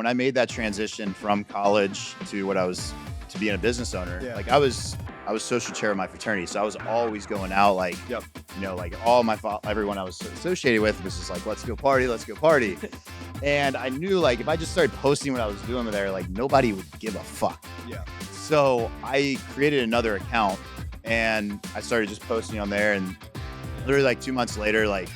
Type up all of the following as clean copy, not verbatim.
when I made that transition from college to to being a business owner, like I was social chair of my fraternity. So I was always going out, like, like everyone I was associated with was just like, let's go party. And I knew, like, if I just started posting what I was doing there, like, nobody would give a fuck. So I created another account and I started just posting on there, and literally like 2 months later, like,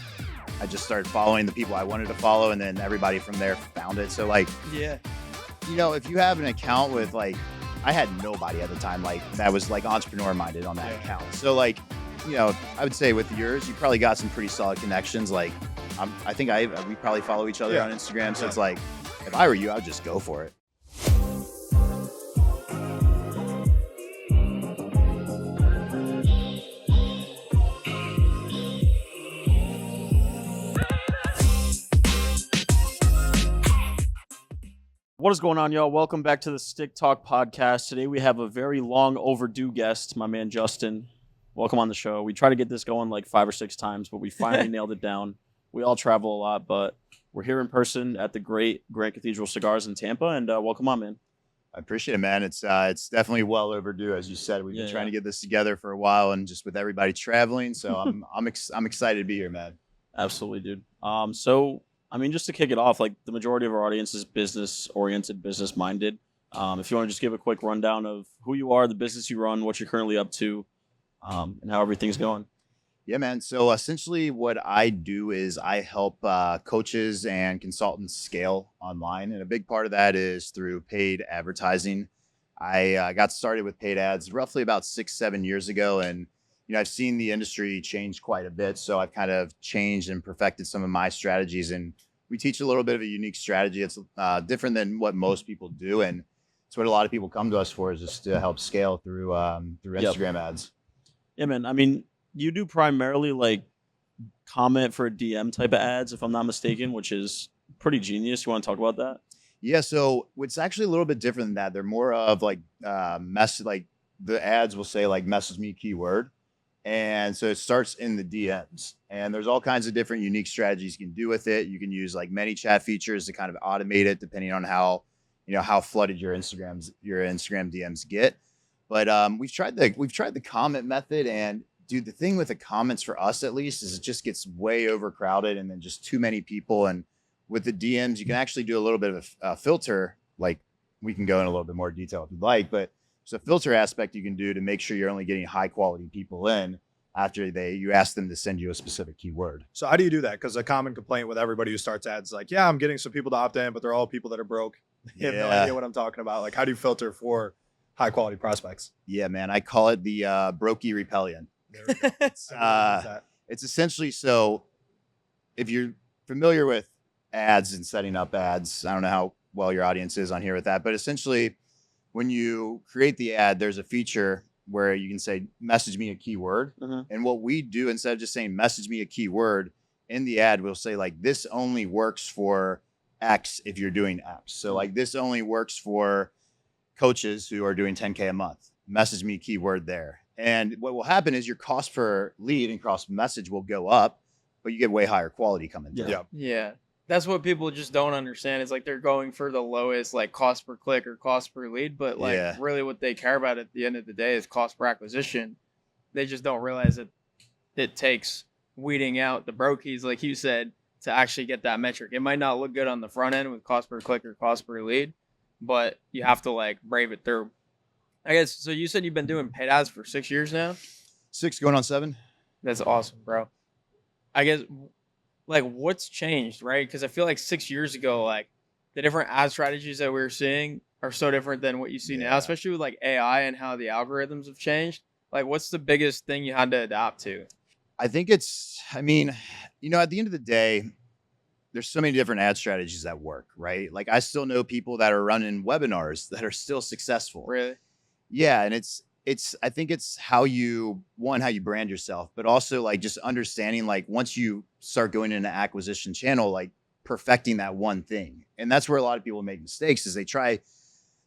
I just started following the people I wanted to follow, and then everybody from there found it. So, like, if you have an account with, like, I had nobody at the time, like, that was like entrepreneur minded on that account. So, like, I would say with yours, you probably got some pretty solid connections. Like, I think we probably follow each other on Instagram. So it's like, if I were you, I would just go for it. What is going on, y'all? Welcome back to the Stick Talk podcast. Today we have a very long overdue guest, my man Justin. Welcome on the show. We try to get this going like 5 or 6 times, but we finally nailed it down. We all travel a lot, but we're here in person at the great Grand Cathedral Cigars in Tampa, and welcome on, man. I appreciate it, man. It's definitely well overdue, as you said. We've been trying to get this together for a while, and just with everybody traveling, so I'm excited to be here, man. Absolutely, dude. So I mean, just to kick it off, like, the majority of our audience is business-oriented, business-minded. If you want to just give a quick rundown of who you are, the business you run, what you're currently up to, and how everything's going. Yeah, man. So essentially what I do is I help coaches and consultants scale online. And a big part of that is through paid advertising. I got started with paid ads roughly about 6-7 years ago. And I've seen the industry change quite a bit. So I've kind of changed and perfected some of my strategies. And we teach a little bit of a unique strategy. It's different than what most people do. And it's what a lot of people come to us for, is just to help scale through Instagram ads. Yeah, man. I mean, you do primarily like comment for DM type of ads, if I'm not mistaken, which is pretty genius. You want to talk about that? Yeah. So it's actually a little bit different than that. They're more of like like the ads will say like message me keyword. And so it starts in the DMs, and there's all kinds of different unique strategies you can do with it. You can use like many chat features to kind of automate it, depending on how flooded your Instagram DMs get. But we've tried the comment method, and dude, the thing with the comments for us at least is it just gets way overcrowded, and then just too many people. And with the DMs, you can actually do a little bit of a filter. Like, we can go in a little bit more detail if you'd like, but there's a filter aspect you can do to make sure you're only getting high quality people in after you ask them to send you a specific keyword. So how do you do that? Because a common complaint with everybody who starts ads is like, yeah, I'm getting some people to opt in, but they're all people that are broke. You have no idea what I'm talking about. Like, how do you filter for high quality prospects? Yeah, man. I call it the brokey repellion. It's essentially, so if you're familiar with ads and setting up ads, I don't know how well your audience is on here with that, but essentially when you create the ad, there's a feature where you can say, message me a keyword. And what we do, instead of just saying, message me a keyword, in the ad, we'll say, like, this only works for X if you're doing X. So like, this only works for coaches who are doing 10K a month. Message me keyword there. And what will happen is your cost per lead and cross message will go up, but you get way higher quality coming through. Yeah. That's what people just don't understand. It's like they're going for the lowest, like, cost per click or cost per lead, but like really what they care about at the end of the day is cost per acquisition. They just don't realize that it takes weeding out the brokies, like you said, to actually get that metric. It might not look good on the front end with cost per click or cost per lead, but you have to like brave it through. I guess, so you said you've been doing paid ads for 6 years now? 6 going on 7. That's awesome, bro. I guess, like, what's changed, right? Because I feel like 6 years ago, like, the different ad strategies that we were seeing are so different than what you see now, especially with like AI and how the algorithms have changed. Like, what's the biggest thing you had to adapt to? I think at the end of the day, there's so many different ad strategies that work, right? Like, I still know people that are running webinars that are still successful. Really? Yeah. And I think it's how you brand yourself, but also like just understanding, like, once you start going into acquisition channel, like perfecting that one thing. And that's where a lot of people make mistakes, is they try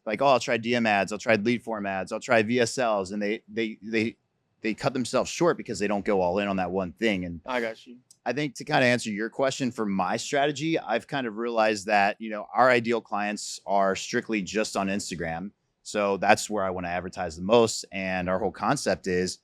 like, oh, I'll try DM ads, I'll try lead form ads, I'll try VSLs. And they cut themselves short because they don't go all in on that one thing. And I got you. I think to kind of answer your question for my strategy, I've kind of realized that, our ideal clients are strictly just on Instagram. So that's where I want to advertise the most. And our whole concept is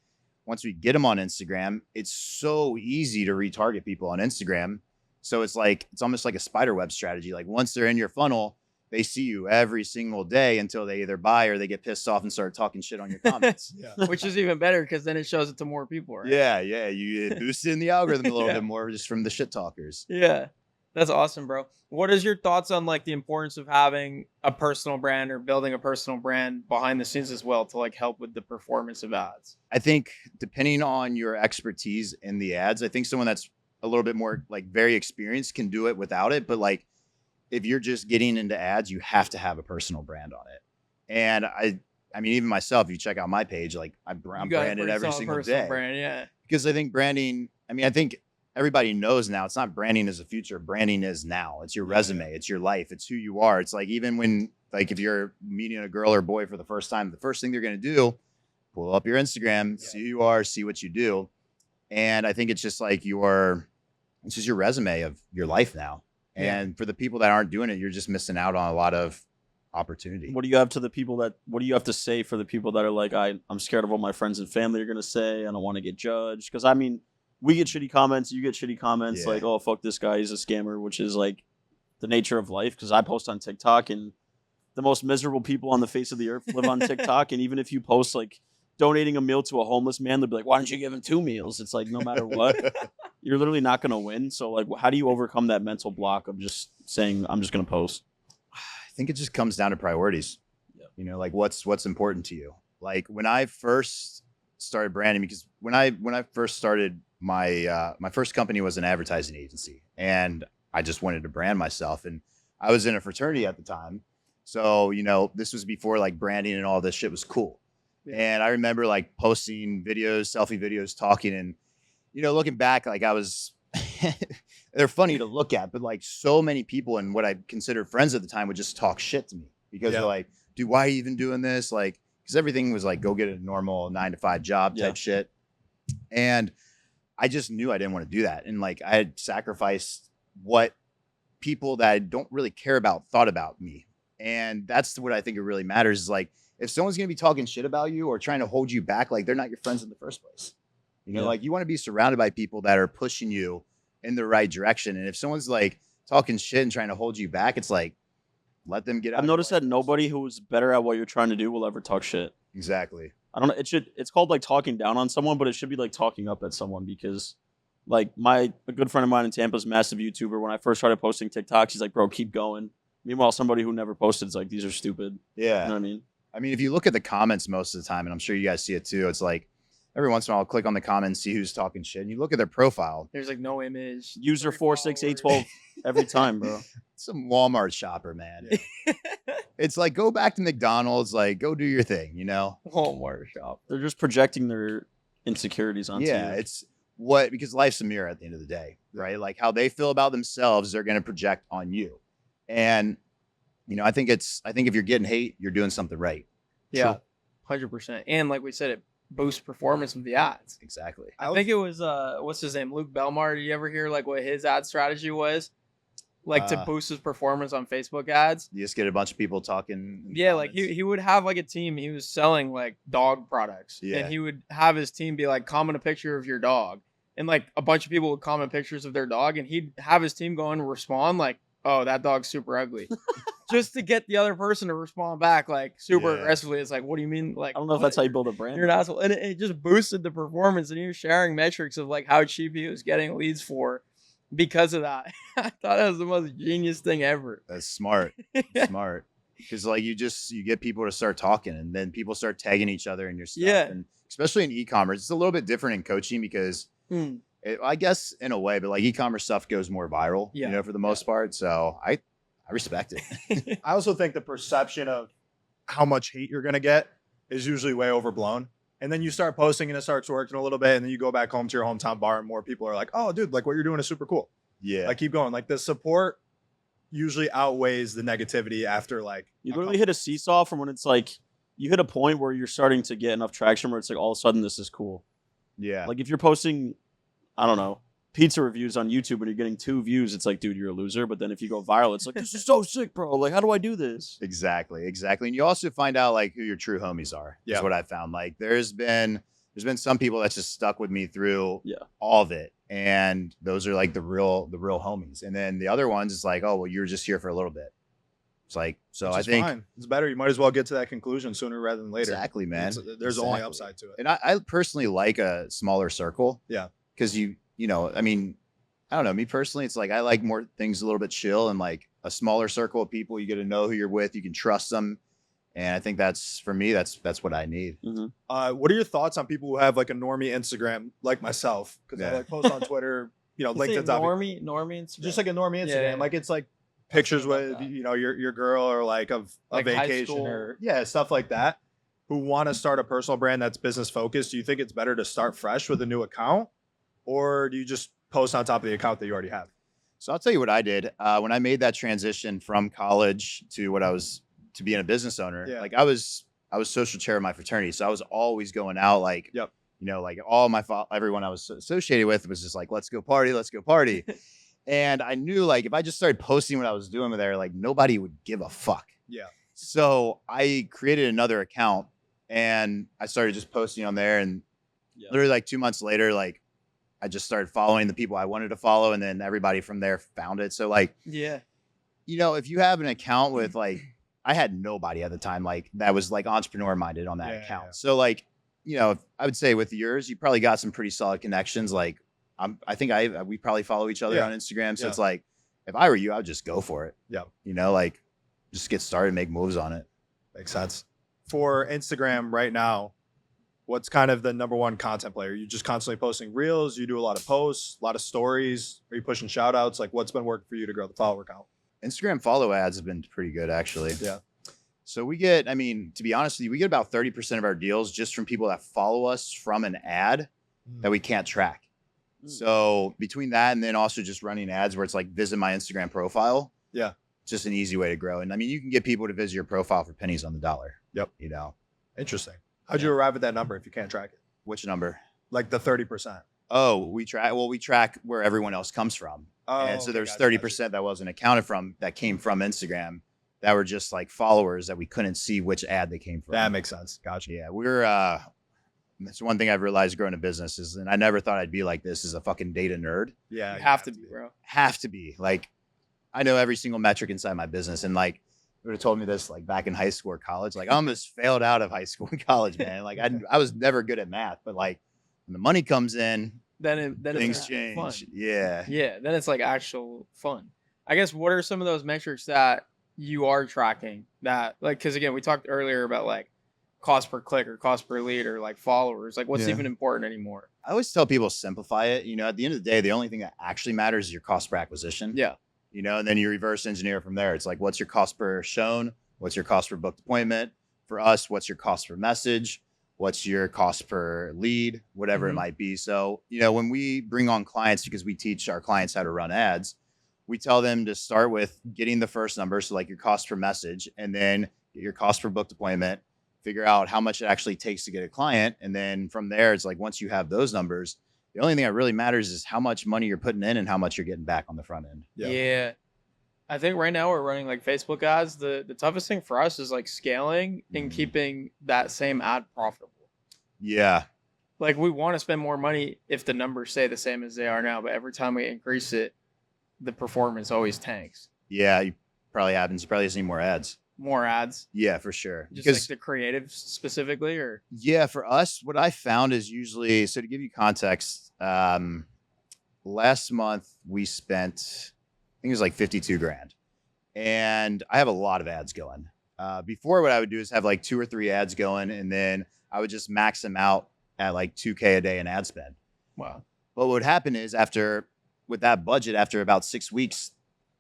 once we get them on Instagram, it's so easy to retarget people on Instagram. So it's almost like a spider web strategy. Like once they're in your funnel, they see you every single day until they either buy or they get pissed off and start talking shit on your comments. Which is even better because then it shows it to more people, right? Yeah. You boost in the algorithm a little bit more just from the shit talkers. Yeah. That's awesome, bro. What is your thoughts on like the importance of having a personal brand or building a personal brand behind the scenes as well to like help with the performance of ads? I think depending on your expertise in the ads, I think someone that's a little bit more like very experienced can do it without it. But like, if you're just getting into ads, you have to have a personal brand on it. And I mean, even myself, if you check out my page, like I'm branded every single day. Brand, yeah. Because I think branding, I think everybody knows now it's not branding is the future. Branding is now. It's your resume. It's your life. It's who you are. It's like even when, like if you're meeting a girl or boy for the first time, the first thing they're going to do, pull up your Instagram, see who you are, see what you do. And I think it's just like it's just your resume of your life now. And for the people that aren't doing it, you're just missing out on a lot of opportunity. What do you have to say for the people that are like, I'm scared of what my friends and family are going to say. I don't want to get judged. Because we get shitty comments. You get shitty comments like, oh, fuck this guy. He's a scammer, which is like the nature of life. Because I post on TikTok and the most miserable people on the face of the earth live on TikTok. And even if you post like donating a meal to a homeless man, they'll be like, why don't you give him 2 meals? It's like, no matter what, you're literally not going to win. So like, how do you overcome that mental block of just saying, I'm just going to post? I think it just comes down to priorities. Like what's important to you. Like when I first started branding, because when I first started my first company was an advertising agency, and I just wanted to brand myself, and I was in a fraternity at the time. So, this was before like branding and all this shit was cool. And I remember like posting videos, selfie videos, talking, and, looking back, like they're funny to look at, but like so many people and what I considered friends at the time would just talk shit to me because they're like, dude, why are you even doing this? Like, because everything was like, go get a normal 9-to-5 job type shit. And I just knew I didn't want to do that. And like, I had sacrificed what people that I don't really care about thought about me. And that's what I think it really matters is like, if someone's going to be talking shit about you or trying to hold you back, like they're not your friends in the first place. Like you want to be surrounded by people that are pushing you in the right direction. And if someone's like talking shit and trying to hold you back, it's like, let them get out. I've noticed that nobody who's better at what you're trying to do will ever talk shit. Exactly. I don't know. It's called like talking down on someone, but it should be like talking up at someone because like a good friend of mine in Tampa is a massive YouTuber. When I first started posting TikToks, he's like, bro, keep going. Meanwhile, somebody who never posted is like, these are stupid. Yeah. You know what I mean? I mean, if you look at the comments most of the time, and I'm sure you guys see it too, it's like every once in a while I'll click on the comments, see who's talking shit, and you look at their profile. There's like no image. User 46812 every time, bro. Some Walmart shopper, man. It's like, go back to McDonald's, like, go do your thing, Walmart shop. They're just projecting their insecurities onto you. Yeah, it's because life's a mirror at the end of the day, right? Like how they feel about themselves, they're going to project on you. And I think if you're getting hate, you're doing something right. Yeah, 100%. And like we said, it boosts performance with the ads. Exactly. I think it was what's his name, Luke Belmar. Did you ever hear like what his ad strategy was? Like to boost his performance on Facebook ads. You just get a bunch of people talking. Yeah, like he would have like a team. He was selling like dog products, and he would have his team be like, comment a picture of your dog, and like a bunch of people would comment pictures of their dog, and he'd have his team go and respond like, oh, that dog's super ugly. Just to get the other person to respond back like super aggressively. It's like, what do you mean? Like, I don't know if that's how you build a brand. You're an asshole. And it just boosted the performance, and he was sharing metrics of like how cheap he was getting leads for because of that. I thought that was the most genius thing ever. That's smart. Smart. Because like you get people to start talking, and then people start tagging each other in your stuff. Yeah. And especially in e-commerce, it's a little bit different in coaching because I guess in a way, but like e-commerce stuff goes more viral, for the most part. So I respect it. I also think the perception of how much hate you're going to get is usually way overblown. And then you start posting and it starts working a little bit. And then you go back home to your hometown bar and more people are like, oh, dude, like what you're doing is super cool. Yeah. Like keep going. Like the support usually outweighs the negativity after like. You literally hit a seesaw from when it's like you hit a point where you're starting to get enough traction where it's like all of a sudden this is cool. Yeah. Like if you're posting, I don't know, pizza reviews on YouTube when you're getting 2 views, it's like, dude, you're a loser. But then if you go viral, it's like, this is so sick, bro. Like, how do I do this? Exactly. And you also find out like who your true homies are. Is what I found. Like there's been some people that just stuck with me through all of it. And those are like the real homies. And then the other ones, it's like, oh, well, you're just here for a little bit. It's like, so I think fine. It's better. You might as well get to that conclusion sooner rather than later. Exactly, man. There's only upside to it. And I personally like a smaller circle. Yeah. Because you know, I mean, I don't know, me personally, it's like I like more things a little bit chill and like a smaller circle of people. You get to know who you're with. You can trust them. And I think that's, for me, that's what I need. Mm-hmm. What are your thoughts on people who have like a normie Instagram like myself? Because I like post on Twitter, you know, LinkedIn's normie Instagram. Just like a normie Instagram. Yeah. Like it's like pictures with, you know, your girl or like of a like vacation or stuff like that, who want to start a personal brand that's business focused. Do you think it's better to start fresh with a new account, or do you just post on top of the account that you already have? So I'll tell you what I did when I made that transition from college to to being a business owner. Like I was social chair of my fraternity, so I was always going out. Like, you know, like everyone I was associated with was just like, let's go party. And I knew like if I just started posting what I was doing there, like nobody would give a fuck. Yeah. So I created another account and I started just posting on there. And literally like 2 months later, like I just started following the people I wanted to follow, and then everybody from there found it. So like, you know, if you have an account with like, I had nobody at the time like that was like entrepreneur minded on that account. Yeah. So like, you know, I would say with yours, you probably got some pretty solid connections. Like I think we probably follow each other on Instagram. So it's like, if I were you, I would just go for it. Yeah. You know, like just get started, make moves on it. Makes sense. For Instagram right now, what's kind of the number one content player? You just constantly posting reels? You do a lot of posts, a lot of stories? Are you pushing shout outs? Like what's been working for you to grow the follower count? Instagram follow ads have been pretty good, actually. Yeah. So we get, I mean, to be honest with you, we get about 30% of our deals just from people that follow us from an ad that we can't track. So between that and then also just running ads where it's like visit my Instagram profile. Yeah. Just an easy way to grow. And I mean, you can get people to visit your profile for pennies on the dollar. Yep. You know, interesting. How'd you arrive at that number if you can't track it? Which number? Like the 30%. Oh, we track where everyone else comes from. Oh, and so there's 30% that wasn't accounted from that came from Instagram that were just like followers that we couldn't see which ad they came from. That makes sense. Gotcha. Yeah. That's one thing I've realized growing a business is, and I never thought I'd be like this, as a fucking data nerd. Yeah. You have to be, bro. Have to be. Like, I know every single metric inside my business. And like, you would have told me this like back in high school or college. Like I almost failed out of high school and college, man. Like I was never good at math, but like when the money comes in, then things it's change. fun. Yeah. Then it's like actual fun. I guess what are some of those metrics that you are tracking that, like, because again, we talked earlier about like cost per click or cost per lead or like followers, like what's even important anymore? I always tell people simplify it. You know, at the end of the day, the only thing that actually matters is your cost per acquisition. Yeah. You know, and then you reverse engineer from there. It's like, what's your cost per shown? What's your cost per booked appointment? For us, what's your cost per message? What's your cost per lead? Whatever it might be. So, you know, when we bring on clients, because we teach our clients how to run ads, we tell them to start with getting the first number. So like your cost per message, and then get your cost per booked appointment, figure out how much it actually takes to get a client. And then from there, it's like, once you have those numbers, the only thing that really matters is how much money you're putting in and how much you're getting back on the front end. Yeah. I think right now we're running like Facebook ads. The toughest thing for us is like scaling and keeping that same ad profitable. Yeah. Like we want to spend more money if the numbers stay the same as they are now, but every time we increase it, the performance always tanks. Yeah, you probably happens. You probably just need more ads. More ads. Yeah, for sure. Just because, like the creatives specifically, or? Yeah, for us, what I found is usually, so to give you context, last month we spent, I think it was like 52 grand. And I have a lot of ads going. Before, what I would do is have like 2 or 3 ads going, and then I would just max them out at like $2K a day in ad spend. Wow. But what would happen is with that budget, after about 6 weeks,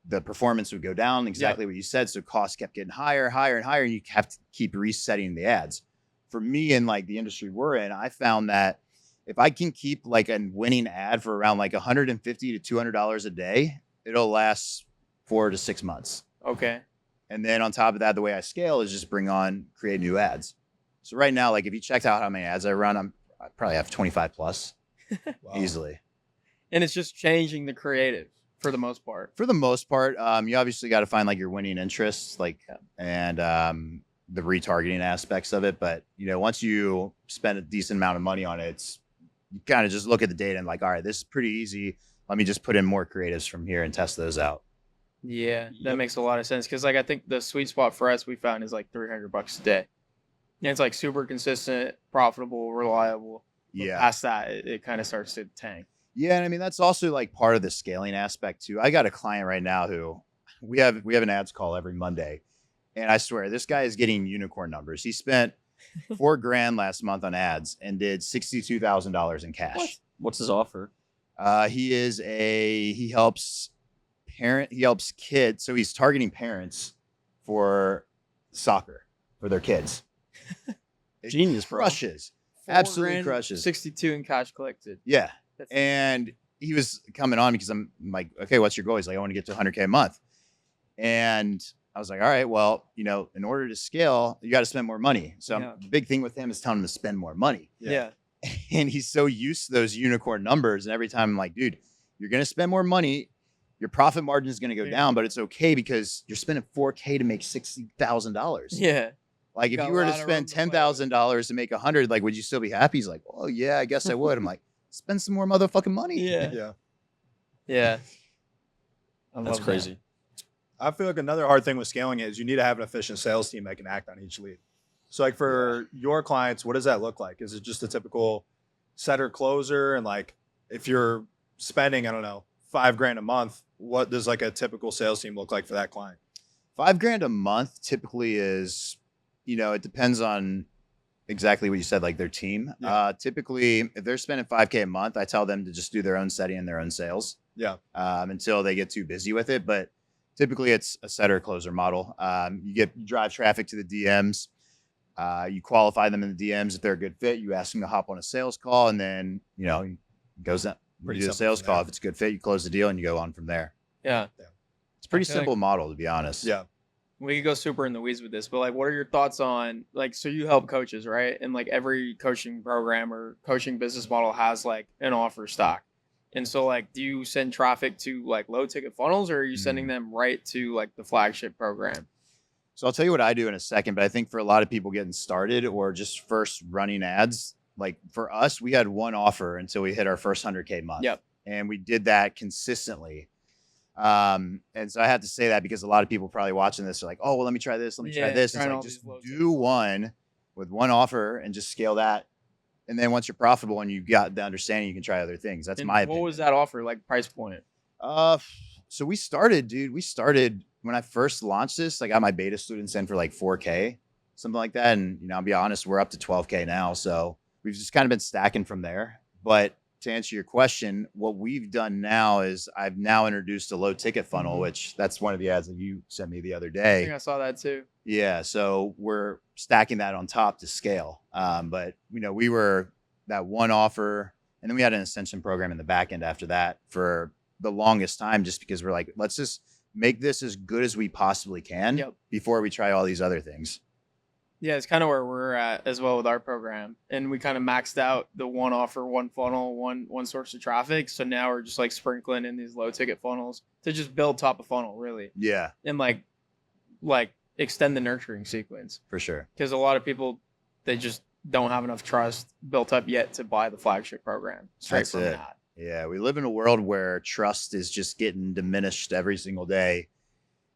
the performance would go down, exactly what you said. So costs kept getting higher, and you have to keep resetting the ads. For me, in like the industry we're in, I found that if I can keep like a winning ad for around like $150 to $200 a day, it'll last 4 to 6 months. Okay. And then on top of that, the way I scale is just create new ads. So right now, like if you checked out how many ads I run, I probably have 25 plus easily. And it's just changing the creative for the most part. For the most part, you obviously got to find like your winning interests, like, and the retargeting aspects of it. But once you spend a decent amount of money on it, you kind of just look at the data and like, all right, this is pretty easy. Let me just put in more creatives from here and test those out. Yeah, that makes a lot of sense because like I think the sweet spot for us we found is like $300 a day. And it's like super consistent, profitable, reliable. But past that, it kind of starts to tank. Yeah, and I mean that's also like part of the scaling aspect too. I got a client right now who we have an ads call every Monday, and I swear this guy is getting unicorn numbers. He spent $4,000 last month on ads and did $62,000 in cash. What's his offer? He helps kids. So he's targeting parents for soccer for their kids. Genius, bro. Crushes. Absolutely crushes. 62 in cash collected. Yeah. And he was coming on because I'm like, okay, what's your goal? He's like, I want to get to 100K a month. And I was like, all right, well, in order to scale, you got to spend more money. So the big thing with him is telling him to spend more money. Yeah. And he's so used to those unicorn numbers. And every time I'm like, dude, you're going to spend more money. Your profit margin is going to go down, but it's okay because you're spending $4K to make $60,000. Yeah. Like if you were to spend $10,000 to make 100, like, would you still be happy? He's like, oh yeah, I guess I would. I'm like, spend some more motherfucking money. Yeah. That's crazy. I feel like another hard thing with scaling is you need to have an efficient sales team that can act on each lead. So like for your clients, what does that look like? Is it just a typical setter closer? And like, if you're spending, I don't know, $5,000 a month, what does like a typical sales team look like for that client? $5,000 a month typically is, it depends on exactly what you said, like their team. Typically, if they're spending $5K a month, I tell them to just do their own setting and their own sales. Until they get too busy with it. But typically it's a setter closer model. You drive traffic to the DMs. You qualify them in the DMs. If they're a good fit, you ask them to hop on a sales call, and then, it goes up. You do the sales call. If it's a good fit, you close the deal and you go on from there. Yeah. It's a pretty simple model, to be honest. Yeah. We could go super in the weeds with this, but like, what are your thoughts on like, so you help coaches, right? And like every coaching program or coaching business model has like an offer stock. And so like, do you send traffic to like low ticket funnels, or are you sending them right to like the flagship program? So I'll tell you what I do in a second, but I think for a lot of people getting started or just first running ads, like for us, we had one offer until we hit our first 100K month. And we did that consistently. And so I have to say that because a lot of people probably watching this are like, oh, well, let me try this. Let me try this. It's like, just do one with one offer and just scale that. And then once you're profitable and you got the understanding, you can try other things. That's my opinion. What was that offer, like price point? So we started when I first launched this, I got my beta students in for like 4K, something like that. And, I'll be honest, we're up to 12K now. So we've just kind of been stacking from there. But to answer your question, what we've done now is I've now introduced a low ticket funnel, which that's one of the ads that you sent me the other day. I think I saw that too. Yeah. So we're stacking that on top to scale. But we were that one offer, and then we had an ascension program in the back end after that for the longest time, just because we're like, let's just make this as good as we possibly can before we try all these other things. Yeah, it's kind of where we're at as well with our program. And we kind of maxed out the one offer, one funnel, one source of traffic. So now we're just like sprinkling in these low ticket funnels to just build top of funnel, really. Yeah. And like extend the nurturing sequence. For sure. Because a lot of people, they just don't have enough trust built up yet to buy the flagship program straight from that. Yeah, we live in a world where trust is just getting diminished every single day.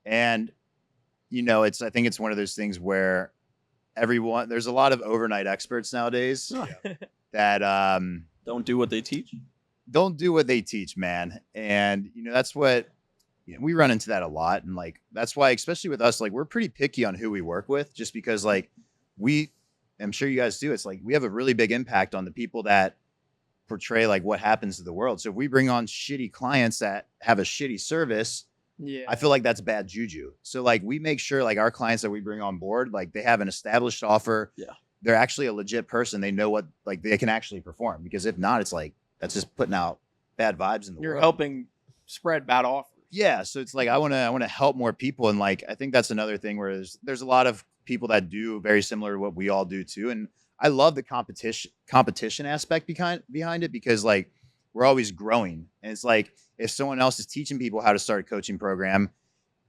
And, I think it's one of those things where there's a lot of overnight experts nowadays that don't do what they teach. Don't do what they teach, man. And, that's what we run into that a lot. And like, that's why, especially with us, like we're pretty picky on who we work with, just because like I'm sure you guys do. It's like, we have a really big impact on the people that portray like what happens to the world. So if we bring on shitty clients that have a shitty service, I feel like that's bad juju. So like we make sure like our clients that we bring on board, like they have an established offer. They're actually a legit person. They know what like they can actually perform, because if not, it's like, that's just putting out bad vibes in the world. You're helping spread bad offers. Yeah. So it's like, I want to help more people. And like, I think that's another thing where there's a lot of people that do very similar to what we all do too. And I love the competition aspect behind it, because like we're always growing. And it's like, if someone else is teaching people how to start a coaching program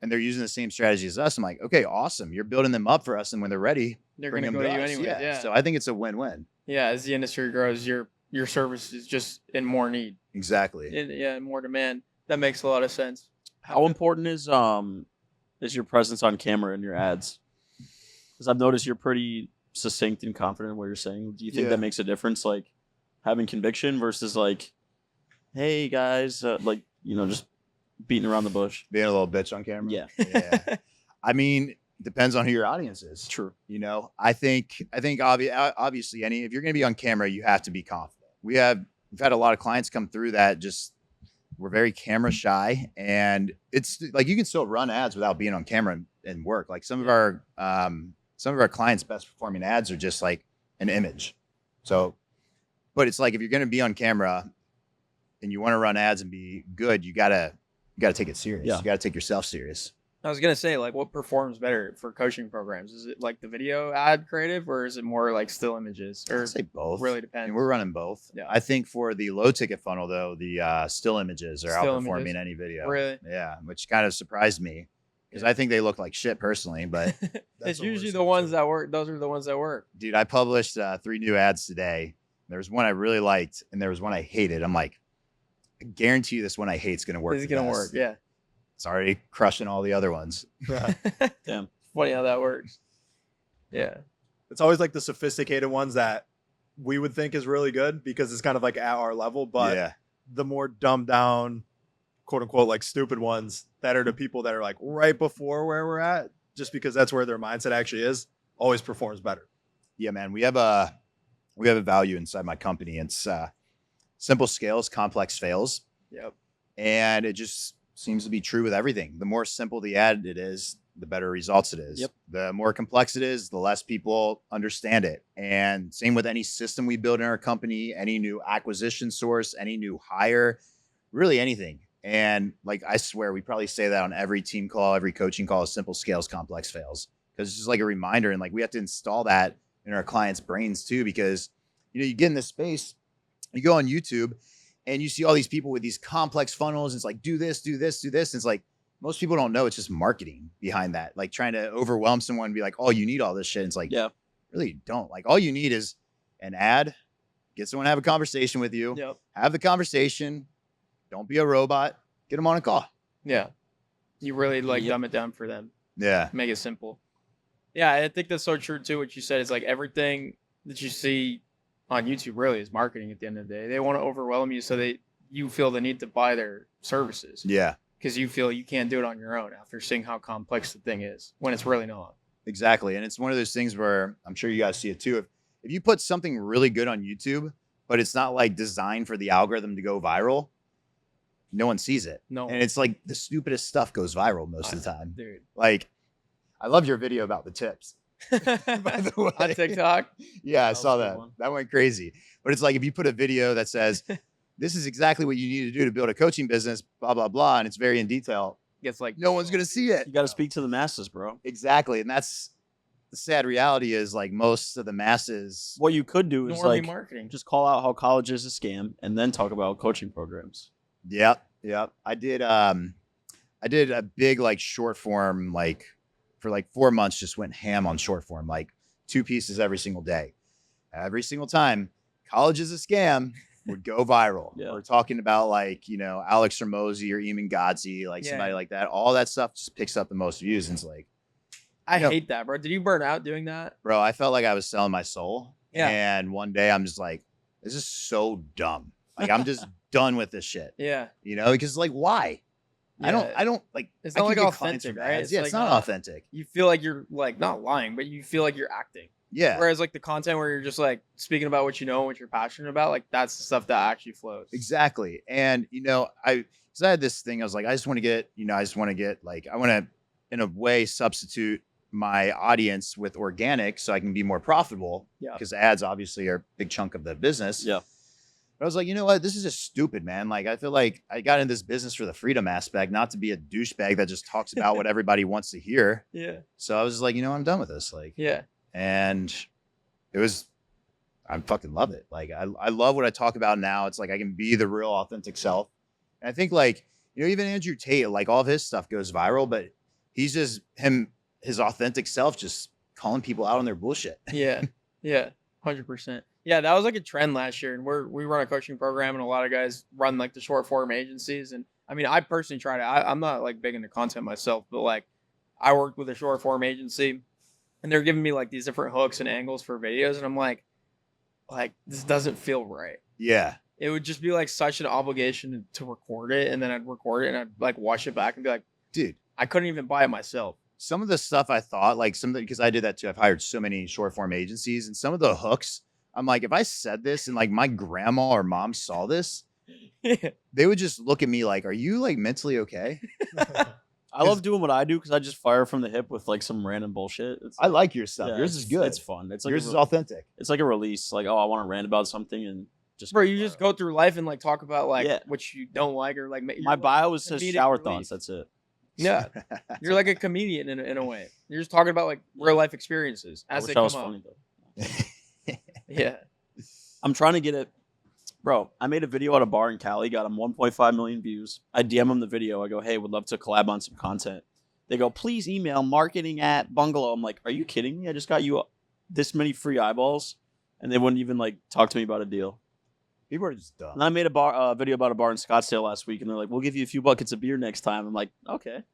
and they're using the same strategy as us, I'm like, okay, awesome. You're building them up for us. And when they're ready, they're going to go to you anyway. Yeah. So I think it's a win-win. Yeah. As the industry grows, your service is just in more need. Exactly. In more demand. That makes a lot of sense. How important is your presence on camera in your ads? Because I've noticed you're pretty succinct and confident in what you're saying. Do you think that makes a difference, like having conviction versus like, hey guys, like, you know, just beating around the bush, being a little bitch on camera? Yeah. I mean, depends on who your audience is. True. You know, I think obviously if you're going to be on camera, you have to be confident. We've had a lot of clients come through that just we're very camera shy, and it's like you can still run ads without being on camera and work. Like some of our clients' best performing ads are just like an image. So, but it's like if you're going to be on camera and you want to run ads and be good, you gotta take it serious. Yeah. You gotta take yourself serious. I was gonna say, like, what performs better for coaching programs? Is it like the video ad creative, or is it more like still images? Or I'd say both. Really depends. I mean, we're running both. Yeah. I think for the low ticket funnel though, the still images are outperforming any video. Really? Yeah, which kind of surprised me because I think they look like shit personally, but it's usually the ones that work. Those are the ones that work. Dude, I published 3 new ads today. There was one I really liked, and there was one I hated. I'm like, I guarantee you this one I hate is going to work. It's going to work, yeah. It's already crushing all the other ones. Damn. Funny how that works. Yeah. It's always like the sophisticated ones that we would think is really good because it's kind of like at our level. But the more dumbed down, quote unquote, like stupid ones that are the people that are like right before where we're at, just because that's where their mindset actually is, always performs better. Yeah, man. We have a value inside my company. It's simple scales, complex fails. Yep. And it just seems to be true with everything. The more simple the ad it is, the better results it is. Yep. The more complex it is, the less people understand it. And same with any system we build in our company, any new acquisition source, any new hire, really anything. And like, I swear we probably say that on every team call, every coaching call, simple scales, complex fails. Because it's just like a reminder. And like, we have to install that in our clients' brains too, because, you know, you get in this space, you go on YouTube and you see all these people with these complex funnels. And it's like, do this, do this, do this. And it's like, most people don't know it's just marketing behind that. Like trying to overwhelm someone and be like, oh, you need all this shit. And it's like, really you don't. Like all you need is an ad, get someone to have a conversation with you, have the conversation. Don't be a robot, get them on a call. Yeah. You really like dumb it down for them. Yeah. Make it simple. Yeah. I think that's so true too. What you said is like everything that you see on YouTube really is marketing at the end of the day. They want to overwhelm you so you feel the need to buy their services. Yeah. Because you feel you can't do it on your own after seeing how complex the thing is when it's really not. Exactly. And it's one of those things where I'm sure you guys see it too. If you put something really good on YouTube, but it's not like designed for the algorithm to go viral, no one sees it. No. And it's like the stupidest stuff goes viral most of the time. Dude. Like, I love your video about the tips. By the way. On TikTok? Yeah, I saw that. That went crazy. But it's like if you put a video that says, this is exactly what you need to do to build a coaching business, blah, blah, blah, and it's very in detail. It's like no one's going to see it. You got to speak to the masses, bro. Exactly. And that's the sad reality is like most of the masses. What you could do is like marketing. Just call out how college is a scam and then talk about coaching programs. Yep. I did a big like short form, like for like 4 months, just went ham on short form, like 2 pieces every single day. Every single time college is a scam would go viral. Yeah. We're talking about like, you know, Alex Hormozi or Eamon Godzi, like somebody like that. All that stuff just picks up the most views. And it's like, I hate that, bro. Did you burn out doing that? Bro, I felt like I was selling my soul. Yeah. And one day I'm just like, this is so dumb. Like I'm just done with this shit. Yeah. You know, because like, why? Yeah. I don't like, it's not like authentic, right? It's like, not authentic. You feel like you're like not lying, but you feel like you're acting. Yeah. Whereas like the content where you're just like speaking about what you know and what you're passionate about, like that's the stuff that actually flows. Exactly. And, you know, I had this thing, I was like, I want to, in a way, substitute my audience with organic so I can be more profitable. Yeah. Because ads obviously are a big chunk of the business. Yeah. But I was like, you know what? This is just stupid, man. Like, I feel like I got in this business for the freedom aspect, not to be a douchebag that just talks about what everybody wants to hear. Yeah. So I was just like, you know, I'm done with this. Like, yeah. And it was I fucking love it. Like I love what I talk about now. It's like I can be the real authentic self. And I think like, even Andrew Tate, like all of his stuff goes viral, but he's just his authentic self, just calling people out on their bullshit. Yeah. 100%. Yeah, that was like a trend last year, and we run a coaching program, and a lot of guys run like the short form agencies. And I mean, I personally tried it. I'm not like big into content myself, but like I worked with a short form agency, and they're giving me like these different hooks and angles for videos, and I'm like this doesn't feel right. Yeah. It would just be like such an obligation to record it, and then I'd record it and I'd like watch it back and be like, dude, I couldn't even buy it myself. Some of the stuff I thought, like because I did that too. I've hired so many short form agencies, and some of the hooks, I'm like, if I said this and like my grandma or mom saw this, they would just look at me like, are you like mentally okay? I love doing what I do because I just fire from the hip with like some random bullshit. I like your stuff. Yeah, yours is good. It's fun. It's like yours is authentic. It's like a release. Like, oh, I want to rant about something and just. Bro, you just go through life and like talk about like what you don't like or like. My bio says shower thoughts. That's it. Yeah, you're like a comedian in a way. You're just talking about like real life experiences as they come up. Funny, though. Yeah, I'm trying to get it, bro. I made a video at a bar in Cali, got him 1.5 million views. I DM them the video. I go, hey, would love to collab on some content. They go, please email marketing@bungalow. I'm like, are you kidding me? I just got you this many free eyeballs, and they wouldn't even like talk to me about a deal. People are just dumb. And I made a video about a bar in Scottsdale last week, and they're like, we'll give you a few buckets of beer next time. I'm like, okay.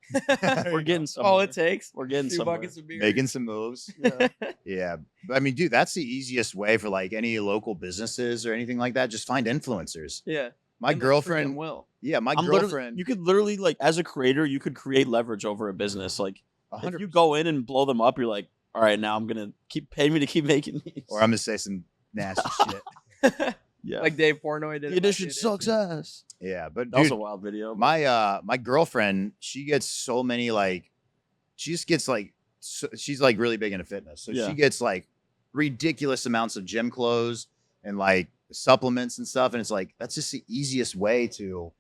We're getting some. All it takes. We're getting some buckets of beer. Making some moves. Yeah. I mean, dude, that's the easiest way for like any local businesses or anything like that. Just find influencers. Yeah. My girlfriend will. Yeah, my girlfriend. You could literally, like, as a creator, you could create leverage over a business. Like, 100%. if you go in and blow them up, you're like, all right, now I'm going to pay me to keep making these. Or I'm going to say some nasty shit. Yeah. Like Dave Portnoy did. The edition sucks ass. Yeah, but that was a wild video. My girlfriend, she gets so many like, she just gets like, she's like really big into fitness. So she gets like ridiculous amounts of gym clothes and like supplements and stuff. And it's like, that's just the easiest way to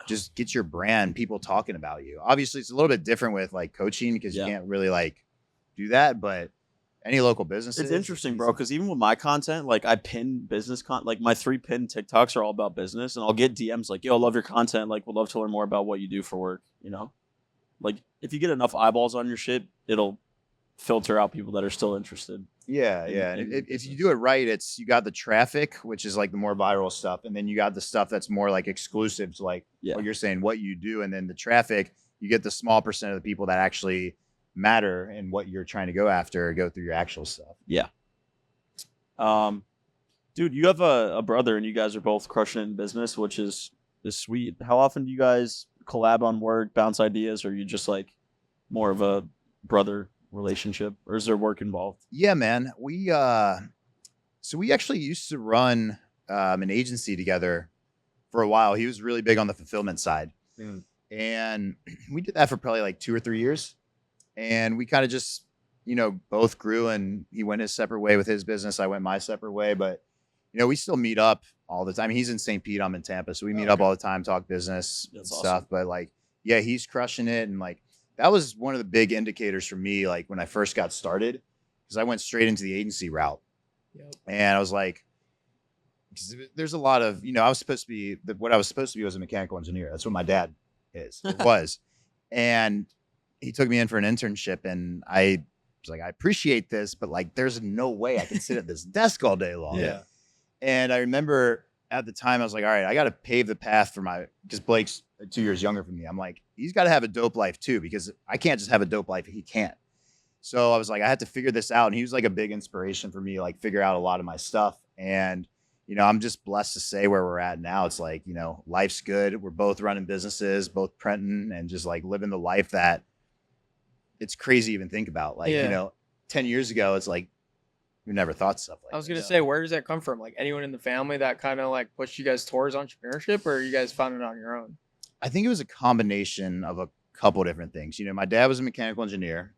just get your brand, people talking about you. Obviously, it's a little bit different with like coaching because you can't really like do that, but any local businesses. It's interesting, bro, because even with my content, like I pin business like my 3 pinned TikToks are all about business, and I'll get DMs like, yo, love your content. Like, would love to learn more about what you do for work, you know? Like, if you get enough eyeballs on your shit, it'll filter out people that are still interested. Yeah. If you do it right, you got the traffic, which is like the more viral stuff, and then you got the stuff that's more like exclusive to like what you're saying, what you do, and then the traffic, you get the small percent of the people that actually matter and what you're trying to go after or go through your actual stuff. Yeah. Dude, you have a brother and you guys are both crushing it in business, which is sweet. How often do you guys collab on work, bounce ideas, or are you just like more of a brother relationship, or is there work involved? Yeah, man. We actually used to run an agency together for a while. He was really big on the fulfillment side. And we did that for probably like 2 or 3 years. And we kind of just, both grew, and he went his separate way with his business. I went my separate way, but we still meet up all the time. He's in St. Pete, I'm in Tampa. So we meet up all the time, talk business and stuff. Awesome. But like, yeah, he's crushing it. And like, that was one of the big indicators for me. Like when I first got started, because I went straight into the agency route. And I was like, there's a lot of, what I was supposed to be was a mechanical engineer. That's what my dad was. And he took me in for an internship, and I was like, I appreciate this, but like, there's no way I can sit at this desk all day long. Yeah. And I remember at the time I was like, all right, I got to pave the path for because Blake's 2 years younger than me. I'm like, he's got to have a dope life too, because I can't just have a dope life if he can't. So I was like, I had to figure this out. And he was like a big inspiration for me, like figure out a lot of my stuff. And, I'm just blessed to say where we're at now. It's like, life's good. We're both running businesses, both printing, and just like living the life that it's crazy to even think about. Like, 10 years ago, it's like, we never thought stuff like that. I was going to say, where does that come from? Like anyone in the family that kind of like pushed you guys towards entrepreneurship, or you guys found it on your own? I think it was a combination of a couple different things. My dad was a mechanical engineer,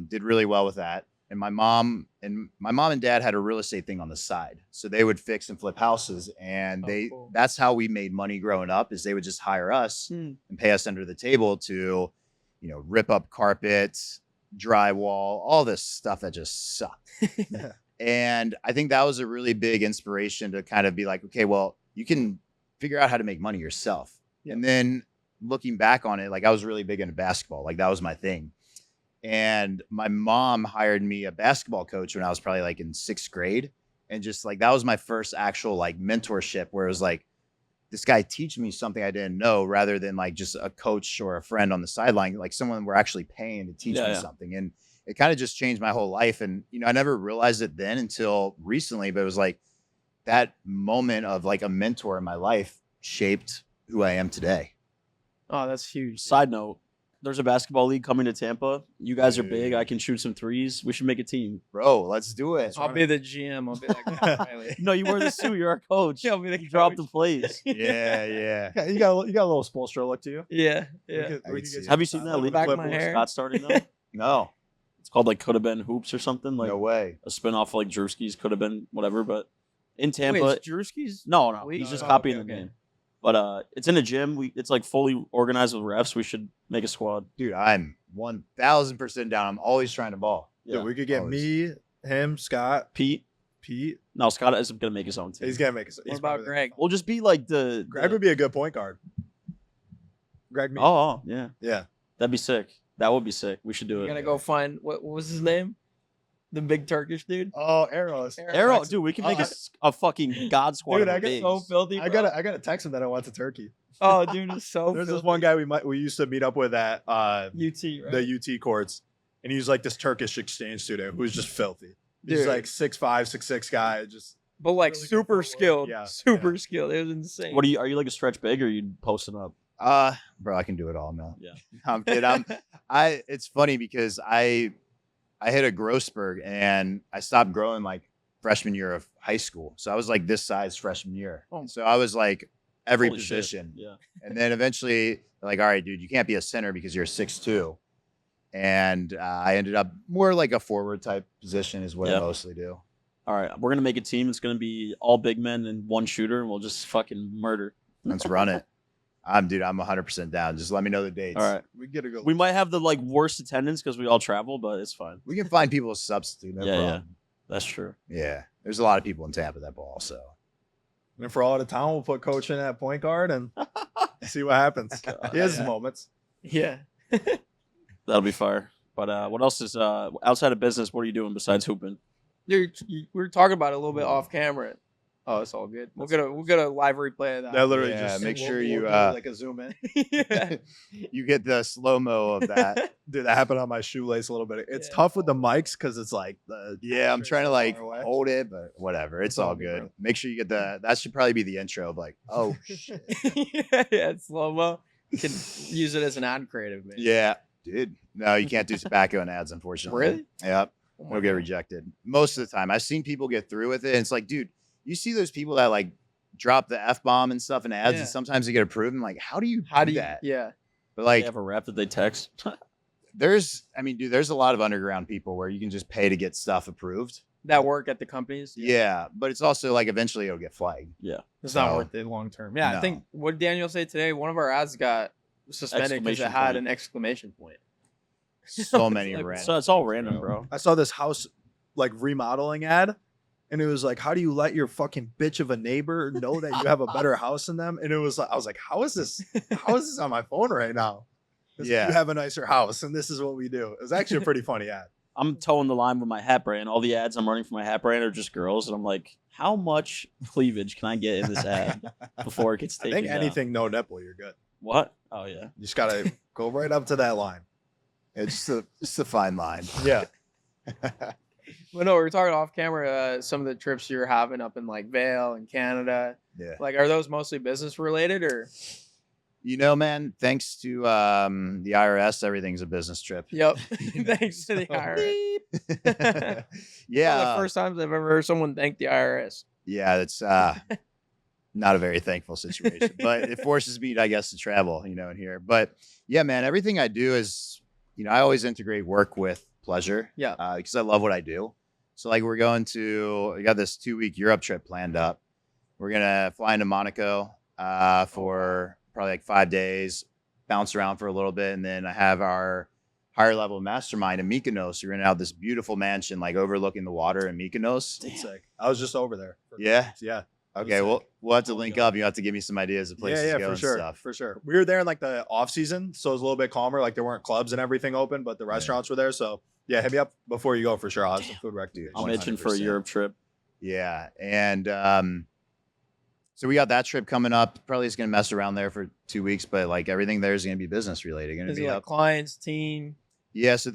did really well with that. And my mom and dad had a real estate thing on the side. So they would fix and flip houses. And that's how we made money growing up, is they would just hire us and pay us under the table to, rip up carpets, drywall, all this stuff that just sucked. And I think that was a really big inspiration to kind of be like, okay, well, you can figure out how to make money yourself. Yeah. And then looking back on it, like I was really big into basketball. Like that was my thing. And my mom hired me a basketball coach when I was probably like in 6th grade. And just like, that was my first actual like mentorship where it was like, this guy teach me something I didn't know rather than like just a coach or a friend on the sideline, like someone we're actually paying to teach me something. And it kind of just changed my whole life. And, you know, I never realized it then until recently, but it was like that moment of like a mentor in my life shaped who I am today. Oh, that's huge. Side note, there's a basketball league coming to Tampa. You guys are big. I can shoot some threes. We should make a team. Bro, let's do it. I'll be the GM. I'll be like, no, you wear the suit. You're our coach. Yeah, I'll be the you drop the plays. Yeah. You got a little Spoelstra look to you. Yeah. Have you seen that league back my hair? Scott starting though? No. It's called like Could Have Been Hoops or something. Like no way. A spinoff of like Drewski's Could Have Been whatever. But in Tampa, Wait, Drewski's? No. He's just copying the game. But it's in a gym. It's like fully organized with refs. We should make a squad. Dude, I'm 1000% down. I'm always trying to ball. Yeah, dude, we could get me, him, Scott, Pete. No, Scott isn't gonna make his own team. He's gonna make his. What about Greg? We'll just be like the. Greg would be a good point guard. Greg. Oh yeah. Yeah. That'd be sick. That would be sick. We should do it. We're gonna go find what was his name? The big Turkish dude. Oh, Arrows. Arrow, dude. We can make a fucking god squad. Dude, of I get bigs. So filthy. I gotta text him that I went to Turkey. Oh, dude, it's so. There's filthy. this one guy we used to meet up with at UT, right? the UT courts, and he's like this Turkish exchange student who's just filthy. He's Dude. like 6'5", 6'6" guy, just. But like really super good skilled. Yeah. Super skilled. It was insane. What are you like a stretch big or are you posting up? Bro, I can do it all, man. Yeah. I'm kidding. It's funny because I hit a growth spurt and I stopped growing like freshman year of high school. So I was like this size freshman year. Oh. So I was like every Holy shit. position. Yeah. And then eventually they're like, all right, dude, you can't be a center because you're 6'2". And I ended up more like a forward type position is what I mostly do. All right. We're going to make a team. It's going to be all big men and one shooter and we'll just fucking murder. Let's run it. I'm 100% down. Just let me know the dates. All right. We get to go. We might have the like worst attendance because we all travel, but it's fine. We can find people to substitute. No problem. Yeah. That's true. Yeah. There's a lot of people in Tampa that ball. So. And for all the town, we'll put Coach in at point guard and see what happens. He has his moments. Yeah. That'll be fire. But what else is outside of business? What are you doing besides hooping? Dude, we were talking about it a little bit off camera. Oh, it's all good. We'll get a live replay of that. That literally just make sure you do like a zoom in. Yeah. You get the slow mo of that. Dude, that happened on my shoelace a little bit. It's tough with the mics because it's like I'm trying to like far away. hold it, but whatever. It's all good. Make sure you get that should probably be the intro of like, oh shit. Yeah, slow mo. You can use it as an ad creative, man. Yeah, dude. No, you can't do tobacco in ads, unfortunately. Really? Yep. Oh my It'll get God. rejected. Most of the time. I've seen people get through with it, and it's like, dude, you see those people that like drop the F-bomb and stuff in ads, Yeah. and sometimes they get approved. And like, how do you How do do you? that? Yeah. But They like, have a rep that they text. there's a lot of underground people where you can just pay to get stuff approved. That work at the companies. Yeah, but it's also like eventually it'll get flagged. It's not So- worth it long term. Yeah, No. I think what did Daniel say today? One of our ads got suspended because it Exclamation had point. an exclamation point. So many Like, random. So it's all random, bro. I saw this house like remodeling ad, and it was like, how do you let your fucking bitch of a neighbor know that you have a better house than them? And it was like, I was like, how is this on my phone right now? It's like, Yeah. you have a nicer house, and this is what we do. It was actually a pretty funny ad. I'm towing the line with my hat brand. All the ads I'm running for my hat brand are just girls, and I'm like, how much cleavage can I get in this ad before it gets I taken think down? anything no nipple, you're good. What? Oh yeah. You just gotta go right up to that line. It's just a fine line. Yeah. But no, we were talking off camera. Some of the trips you're having up in like Vail and Canada. Yeah. Like, are those mostly business related or? You know, man, thanks to the IRS, everything's a business trip. Yep. Thanks to the IRS. One Yeah. of the first times I've ever heard someone thank the IRS. Yeah, that's not a very thankful situation, but it forces me, I guess, to travel, in here. But yeah, man, everything I do is, I always integrate work with pleasure. Yeah. Because I love what I do. So like we got this 2-week Europe trip planned up. We're going to fly into Monaco for probably like 5 days, bounce around for a little bit. And then I have our higher level mastermind in Mykonos. You're renting out this beautiful mansion, like overlooking the water in Mykonos. It's sick. I was just over there. Yeah. Yeah. Okay. Well, we'll have to link up. You have to give me some ideas of places to go for and sure. stuff. For sure. We were there in like the off season, so it was a little bit calmer. Like there weren't clubs and everything open, but the restaurants were there. So yeah, hit me up before you go for sure. I'll have some food recommendations. I'm itching for a Europe trip. Yeah. And so we got that trip coming up. Probably just gonna mess around there for 2 weeks, but like everything there is gonna be business related. Gonna be like clients, team. Yeah, so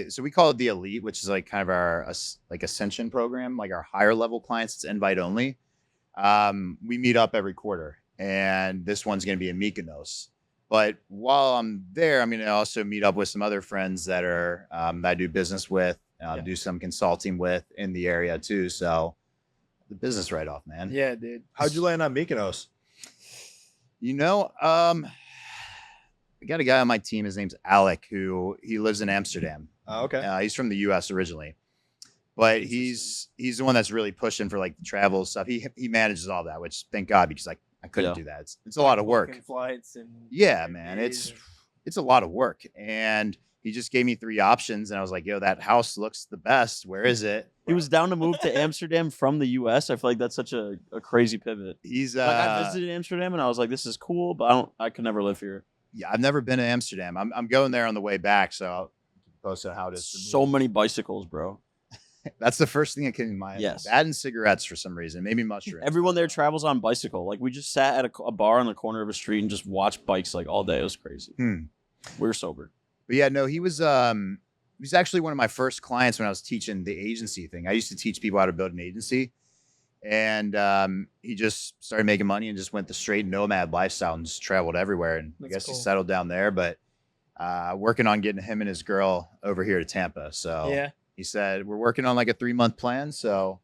so we call it the Elite, which is like kind of our like ascension program, like our higher level clients. It's invite only. We meet up every quarter, and this one's going to be in Mykonos. But while I'm there, I'm going to also meet up with some other friends that are that I do business with, do some consulting with in the area too. So the business write-off, man. Yeah, dude. How'd you land on Mykonos? You know, I got a guy on my team. His name's Alec, he lives in Amsterdam. Oh, okay. He's from the U.S. originally, but he's the one that's really pushing for like the travel stuff. He manages all that, which thank God, because I couldn't do that. It's a lot of work. Flights and man, it's a lot of work. And he just gave me 3 options, and I was like, "Yo, that house looks the best. Where is it?" He was down to move to Amsterdam from the U.S. I feel like that's such a crazy pivot. He's like I visited Amsterdam, and I was like, "This is cool," but I could never live here. Yeah, I've never been to Amsterdam. I'm going there on the way back, so I'll post on how it is. So many bicycles, bro. That's the first thing that came to mind. Yes. That and cigarettes for some reason. Maybe mushrooms. Everyone there travels on bicycle. Like we just sat at a bar on the corner of a street and just watched bikes like all day. It was crazy. We were sober. But yeah, no, he was actually one of my first clients when I was teaching the agency thing. I used to teach people how to build an agency. And he just started making money and just went the straight nomad lifestyle and just traveled everywhere. And I guess he settled down there, but working on getting him and his girl over here to Tampa. So yeah, he said, we're working on like a 3-month plan. So,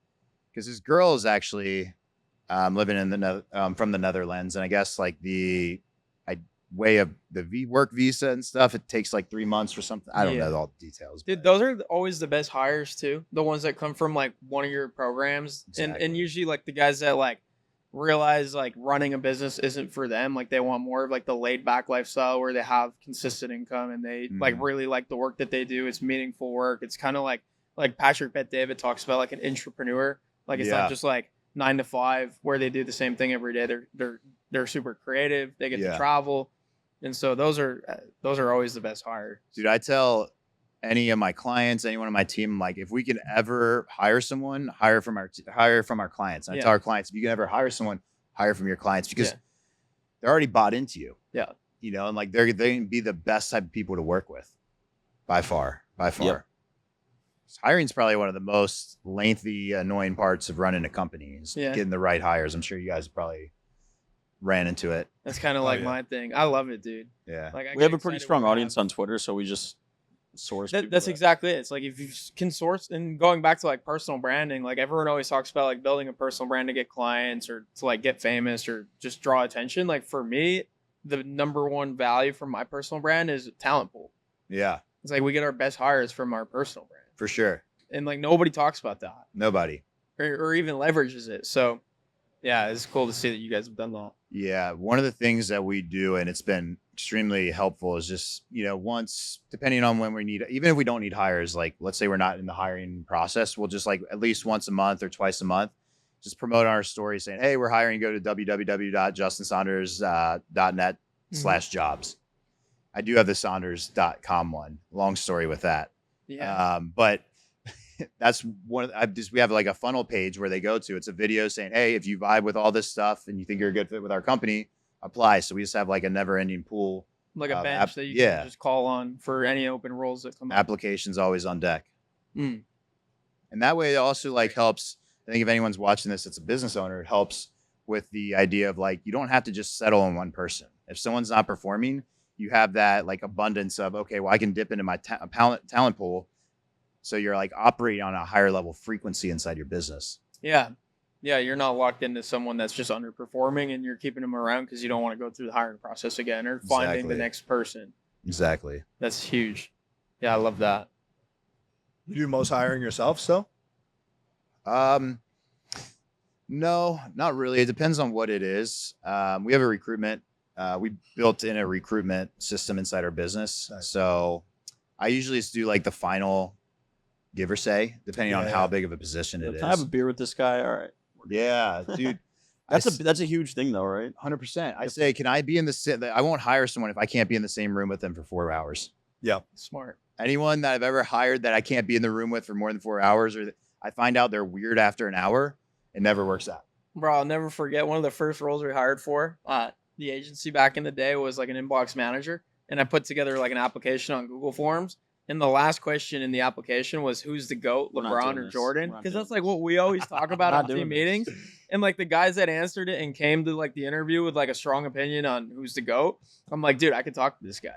because his girl is actually living in from the Netherlands. And I guess like the way of the work visa and stuff, it takes like 3 months or something. I don't know all the details. Dude, those are always the best hires too. The ones that come from like one of your programs. Exactly. And usually like the guys that like realize like running a business isn't for them. Like they want more of like the laid back lifestyle where they have consistent income and they like really like the work that they do. It's meaningful work. It's kind of like Patrick Bet-David talks about like an entrepreneur. Like it's not just like 9 to 5 where they do the same thing every day. They're super creative. They get to travel. And so those are always the best hire. Dude, I tell any of my clients, anyone on my team, like if we can ever hire someone, hire from our clients. And I tell our clients, if you can ever hire someone, hire from your clients because they're already bought into you. Yeah. You know, and like they can be the best type of people to work with by far. Yep. Hiring is probably one of the most lengthy, annoying parts of running a company is getting the right hires. I'm sure you guys probably ran into it. That's kind of my thing. I love it, dude. Yeah. Like we have a pretty strong audience on Twitter, so we just source. That's exactly it. It's like if you can source, and going back to like personal branding, like everyone always talks about like building a personal brand to get clients or to like get famous or just draw attention. Like for me, the number one value from my personal brand is talent pool. Yeah. It's like we get our best hires from our personal brand. For sure. And like nobody talks about that. Nobody. Or even leverages it. So yeah, it's cool to see that you guys have done that. Yeah. One of the things that we do, and it's been extremely helpful, is just, once, depending on when we need, even if we don't need hires, like let's say we're not in the hiring process, we'll just like at least once a month or twice a month, just promote our story saying, hey, we're hiring, go to www.justinsaunders.net/jobs. I do have the Saunders.com one. Long story with that. Yeah. But that's one. We have like a funnel page where they go to. It's a video saying, "Hey, if you vibe with all this stuff and you think you're a good fit with our company, apply." So we just have like a never-ending pool, like a bench that you can just call on for any open roles that come up. Applications always on deck, and that way it also like helps. I think if anyone's watching this, it's a business owner. It helps with the idea of like you don't have to just settle on one person. If someone's not performing, you have that like abundance of okay, well I can dip into my talent pool. So you're like operating on a higher level frequency inside your business. Yeah. Yeah. You're not locked into someone that's just underperforming and you're keeping them around because you don't want to go through the hiring process again or finding the next person. Exactly. That's huge. Yeah. I love that. You do most hiring yourself still? No, not really. It depends on what it is. We have a recruitment. We built in a recruitment system inside our business. Nice. So I usually just do like the final give or say, depending on how big of a position it is. Can I have a beer with this guy? All right. Yeah, dude. That's a huge thing though, right? 100%. I say, can I be in the? I won't hire someone if I can't be in the same room with them for 4 hours. Yeah, smart. Anyone that I've ever hired that I can't be in the room with for more than 4 hours, or I find out they're weird after an hour, it never works out. Bro, I'll never forget one of the first roles we hired for the agency back in the day was like an inbox manager, and I put together like an application on Google Forms. And the last question in the application was, who's the GOAT, LeBron or Jordan? Because that's like what we always talk about at team meetings. And like the guys that answered it and came to like the interview with like a strong opinion on who's the GOAT, I'm like, dude, I could talk to this guy.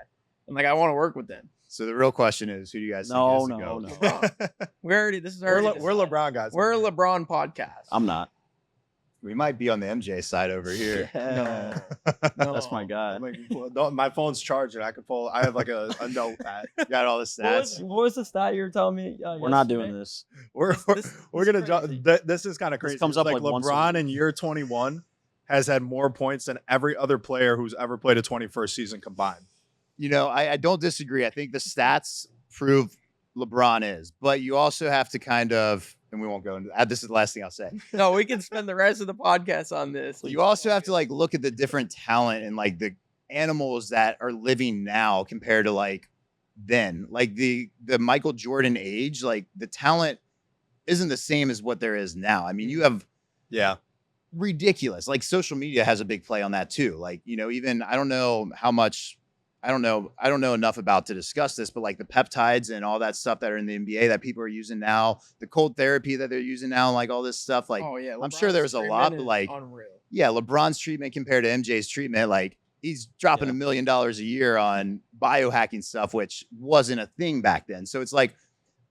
I'm like, I want to work with them. So the real question is, who do you guys think is the GOAT? No. We're LeBron guys. We're a LeBron podcast. I'm not. We might be on the MJ side over here. Yeah. No. That's my guy. My phone's charging. I could pull. I have like a notepad. Got all the stats. What was the stat you were telling me? We're not doing this. We're gonna jump. This is kind of crazy. This comes up like LeBron in year 21 has had more points than every other player who's ever played a 21st season combined. You know, I don't disagree. I think the stats prove LeBron is, but you also have to kind of, and we won't go into that. This is the last thing I'll say. No, we can spend the rest of the podcast on this. You also have to like look at the different talent and like the animals that are living now compared to like then. Like the Michael Jordan age, like the talent isn't the same as what there is now. I mean, you have ridiculous. Like social media has a big play on that too. Like, you know, even I don't know enough about to discuss this, but like the peptides and all that stuff that are in the NBA that people are using now, the cold therapy that they're using now, like all this stuff. Like, oh, yeah, I'm sure there's a lot, but like, unreal. Yeah, LeBron's treatment compared to MJ's treatment, like he's dropping $1 million a year on biohacking stuff, which wasn't a thing back then. So it's like,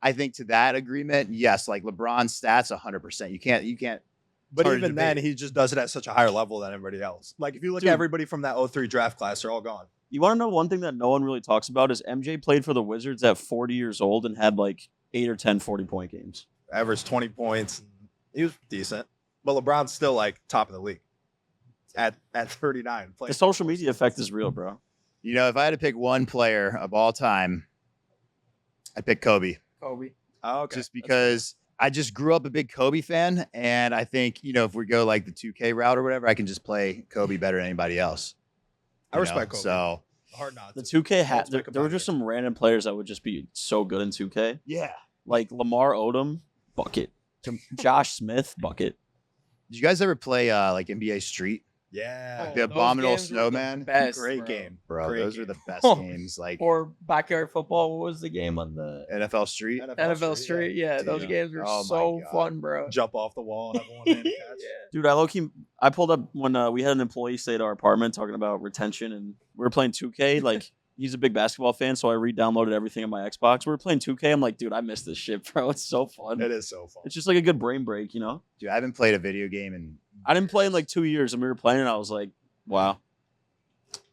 I think to that agreement, yes, like LeBron's stats, 100%. You can't. But even then, he just does it at such a higher level than everybody else. Like if you look at everybody from that 03 draft class, they're all gone. You want to know one thing that no one really talks about is MJ played for the Wizards at 40 years old and had like 8 or 10 40-point games. Averaged 20 points. He was decent. But LeBron's still like top of the league at 39. The social media effect is real, bro. You know, if I had to pick one player of all time, I'd pick Kobe. Oh, okay. Just because I just grew up a big Kobe fan. And I think, you know, if we go like the 2K route or whatever, I can just play Kobe better than anybody else. I respect Kobe. So hard not. The 2K there were just some random players that would just be so good in 2K. Yeah, like Lamar Odom, bucket. Josh Smith, bucket. Did you guys ever play like NBA Street? Yeah, the Abominable Snowman. Great game, bro. Great those game. are the best games. Like or backyard football. What was the game on the NFL Street? NFL Street. Yeah, those games were so fun, bro. Jump off the wall and have one hand catch. Dude, I pulled up when we had an employee stay at our apartment talking about retention, and we were playing 2K. Like he's a big basketball fan, so I re-downloaded everything on my Xbox. We were playing 2K. I'm like, dude, I miss this shit, bro. It's so fun. It is so fun. It's just like a good brain break, you know? Dude, I haven't played a video game in. I didn't play in like 2 years, and we were playing, and I was like, wow,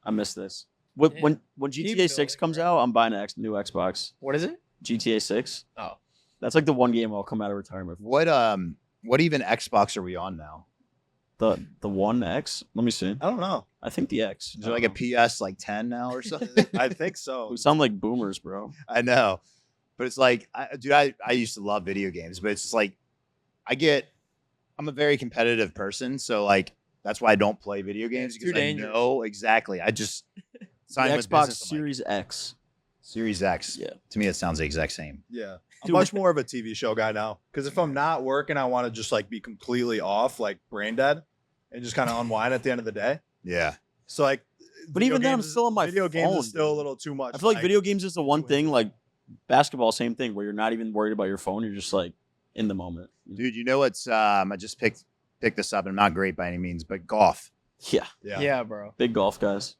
I miss this. When GTA 6 comes out, I'm buying a new Xbox. What is it? GTA 6. Oh, that's like the one game I'll come out of retirement for. What even Xbox are we on now? The One X? Let me see. I don't know. I think the X. Is there like a PS like 10 now or something? I think so. We sound like boomers, bro. I know, but it's like, I used to love video games, but it's just like, I'm a very competitive person, so like that's why I don't play video games because I know exactly. I just signed the Xbox Series X. Series X. Yeah. To me, it sounds the exact same. Yeah. I'm much more of a TV show guy now because if I'm not working, I want to just like be completely off, like brain dead, and just kind of unwind at the end of the day. Yeah. So like, but even then, I'm still on my video phone. Games is still a little too much. I feel like video games is the one thing, like basketball, same thing, where you're not even worried about your phone. You're just like in the moment. Dude, you know what's? I just picked this up. I'm not great by any means, but golf. Yeah, bro. Big golf guys.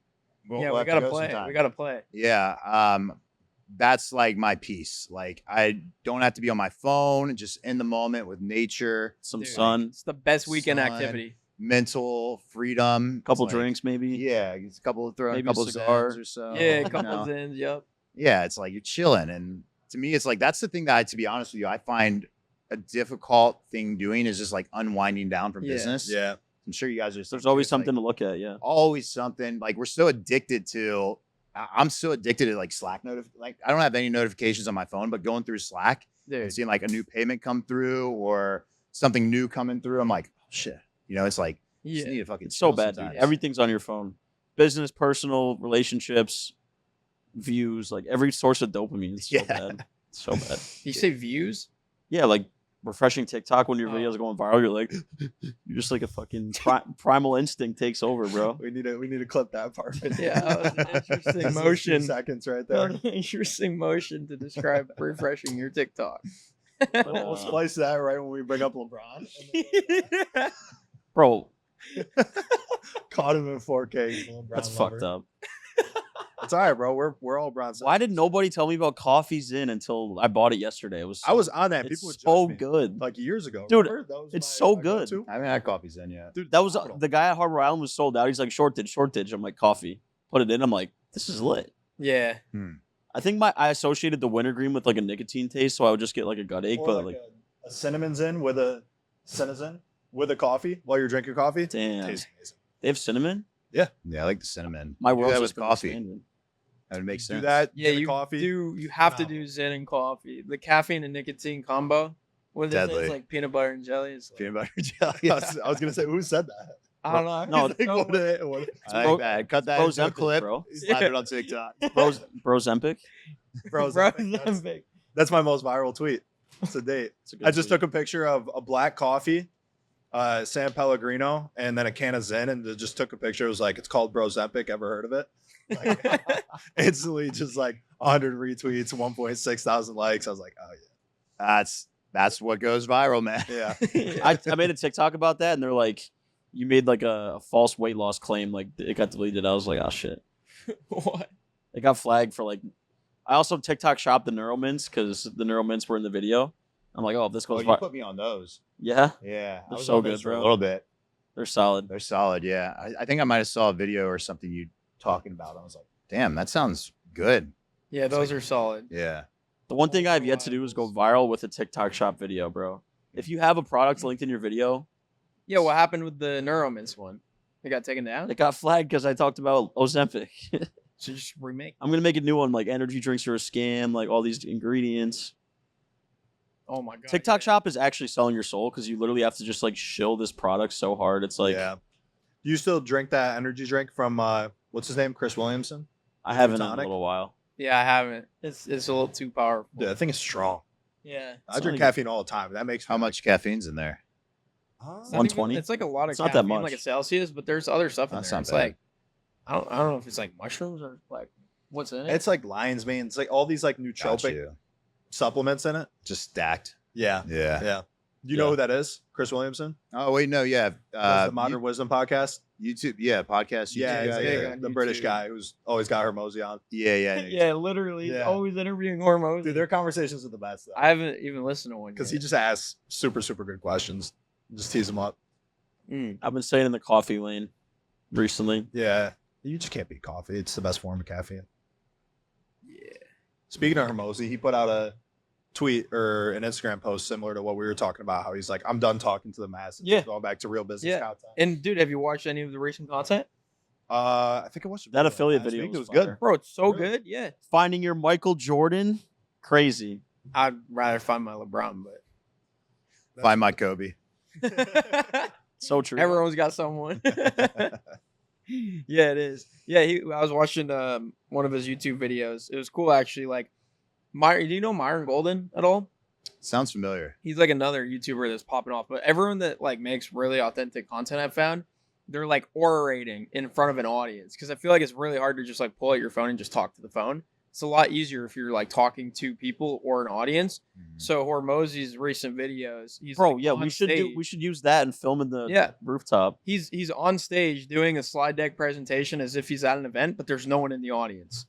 We gotta play. We gotta play. Yeah. That's like my piece. Like I don't have to be on my phone, just in the moment with nature, some sun. It's the best weekend activity. Mental freedom. Couple drinks, maybe. Yeah, it's a couple of cigars or so. Yeah, a couple of zins. Yep. Yeah, it's like you're chilling, and to me, it's like that's the thing that, to be honest with you, I find a difficult thing doing is just like unwinding down from business. Yeah. I'm sure you guys are. There's always something to look at. Yeah. Always something. Like we're so addicted to I'm so addicted to like Slack like I don't have any notifications on my phone, but going through Slack and seeing like a new payment come through or something new coming through, I'm like, oh, shit. You know, it's like you just need to fucking. It's so bad, dude. Everything's on your phone. Business, personal, relationships, views, like every source of dopamine. It's so bad. It's so bad. You say views? Yeah, like refreshing TikTok when your videos are going viral. You're like, you're just like a fucking primal instinct takes over, bro. We need to clip that part. Yeah, that was an interesting motion. Seconds right there. Interesting motion to describe refreshing your TikTok. We'll splice that right when we bring up LeBron. Bro, caught him in 4K. That's fucked up. It's all right, bro. We're all Bron. Why did nobody tell me about Coffee Zen until I bought it yesterday? I was on that. People it's so good, like years ago, dude. It's so good. I haven't had Coffee Zen yet, dude. That was the guy at Harbor Island was sold out. He's like shortage. I'm like coffee. Put it in. I'm like, this is lit. Yeah. I think I associated the wintergreen with like a nicotine taste, so I would just get like a gut ache. Or but like a cinnamon Zen with a citizen with a coffee while you're drinking coffee. Damn, tastes amazing. They have cinnamon. Yeah, I like the cinnamon. My world was coffee. That would make sense. Do that. Yeah, you coffee. You have to do Zen and coffee. The caffeine and nicotine combo. What is it? It's like peanut butter and jelly. Like, peanut butter and jelly. I was gonna say, who said that? I don't know. No, I like that. Cut that into a clip, bro. Slap it on TikTok. Brozempic. Brozempic. That's my most viral tweet to date. I just took a picture of a black coffee, San Pellegrino, and then a can of Zen, and just took a picture. It was like, it's called Brozempic. Ever heard of it? Like, instantly, just like 100 retweets, 1.6 thousand likes. I was like, oh yeah, that's what goes viral, man. Yeah. I made a TikTok about that, and they're like, you made like a false weight loss claim, like it got deleted. I was like, oh shit. What? It got flagged for like. I also TikTok shopped the Neuromints because the Neuromints were in the video. I'm like, oh, if this goes. You put me on those. Yeah. Yeah. They're so good, bro. A little bit. They're solid. They're solid. Yeah. I think I might have saw a video or something you talking about. I was like, damn, that sounds good. Yeah, those are solid. Yeah. The one thing I have yet to do is go viral with a TikTok shop video, bro. If you have a product linked in your video. Yeah, what happened with the Neuromints one? It got taken down? It got flagged because I talked about Ozempic. So just remake. I'm going to make a new one, like energy drinks are a scam, like all these ingredients. Oh my God. TikTok shop is actually selling your soul because you literally have to just like shill this product so hard. It's like. Yeah. Do you still drink that energy drink from, what's his name? Chris Williamson? I haven't in a little while. Yeah, I haven't. It's a little too powerful. Yeah, I think it's strong. Yeah. I drink caffeine all the time. That makes how much caffeine's in there? 120. It's like a lot of it's not caffeine, that much. like a Celsius, but there's other stuff in That's there. not It's bad. like I don't know if it's like mushrooms or like what's in it. It's like lion's mane. It's like all these like nootropic supplements in it. Just stacked. Yeah. Yeah. Do you know who that is? Chris Williamson? Oh wait, no, yeah. The Modern Wisdom podcast. YouTube, podcast. YouTube Yeah, guy, he's the British guy who's always got Hormozi on. Yeah. Yeah, literally. Yeah. Always interviewing Hormozi. Dude, their conversations are the best. Though. I haven't even listened to one Because yet. he just asks super, super good questions. Just tease them up. I've been staying in the coffee lane recently. Yeah. You just can't beat coffee. It's the best form of caffeine. Yeah. Speaking of Hormozi, he put out a tweet or an Instagram post similar to what we were talking about. How he's like, I'm done talking to the masses. Yeah. Going back to real business content. And dude, have you watched any of the recent content? I think I watched That affiliate video It was fire. good. Bro, it's so good. Yeah. Finding your Michael Jordan, crazy. I'd rather find my LeBron, but Find my Kobe. So true. everyone's got someone. Yeah, it is. Yeah, I was watching one of his YouTube videos. It was cool actually. Like, do you know Myron Golden at all? Sounds familiar. He's like another YouTuber that's popping off. But everyone that like makes really authentic content, I've found, they're like orating in front of an audience because I feel like it's really hard to just like pull out your phone and just talk to the phone. It's a lot easier if you're like talking to people or an audience. So Hormozi's recent videos, he's Bro, like, yeah, on we should stage. we should use that and film in the rooftop. He's on stage doing a slide deck presentation as if he's at an event, but there's no one in the audience.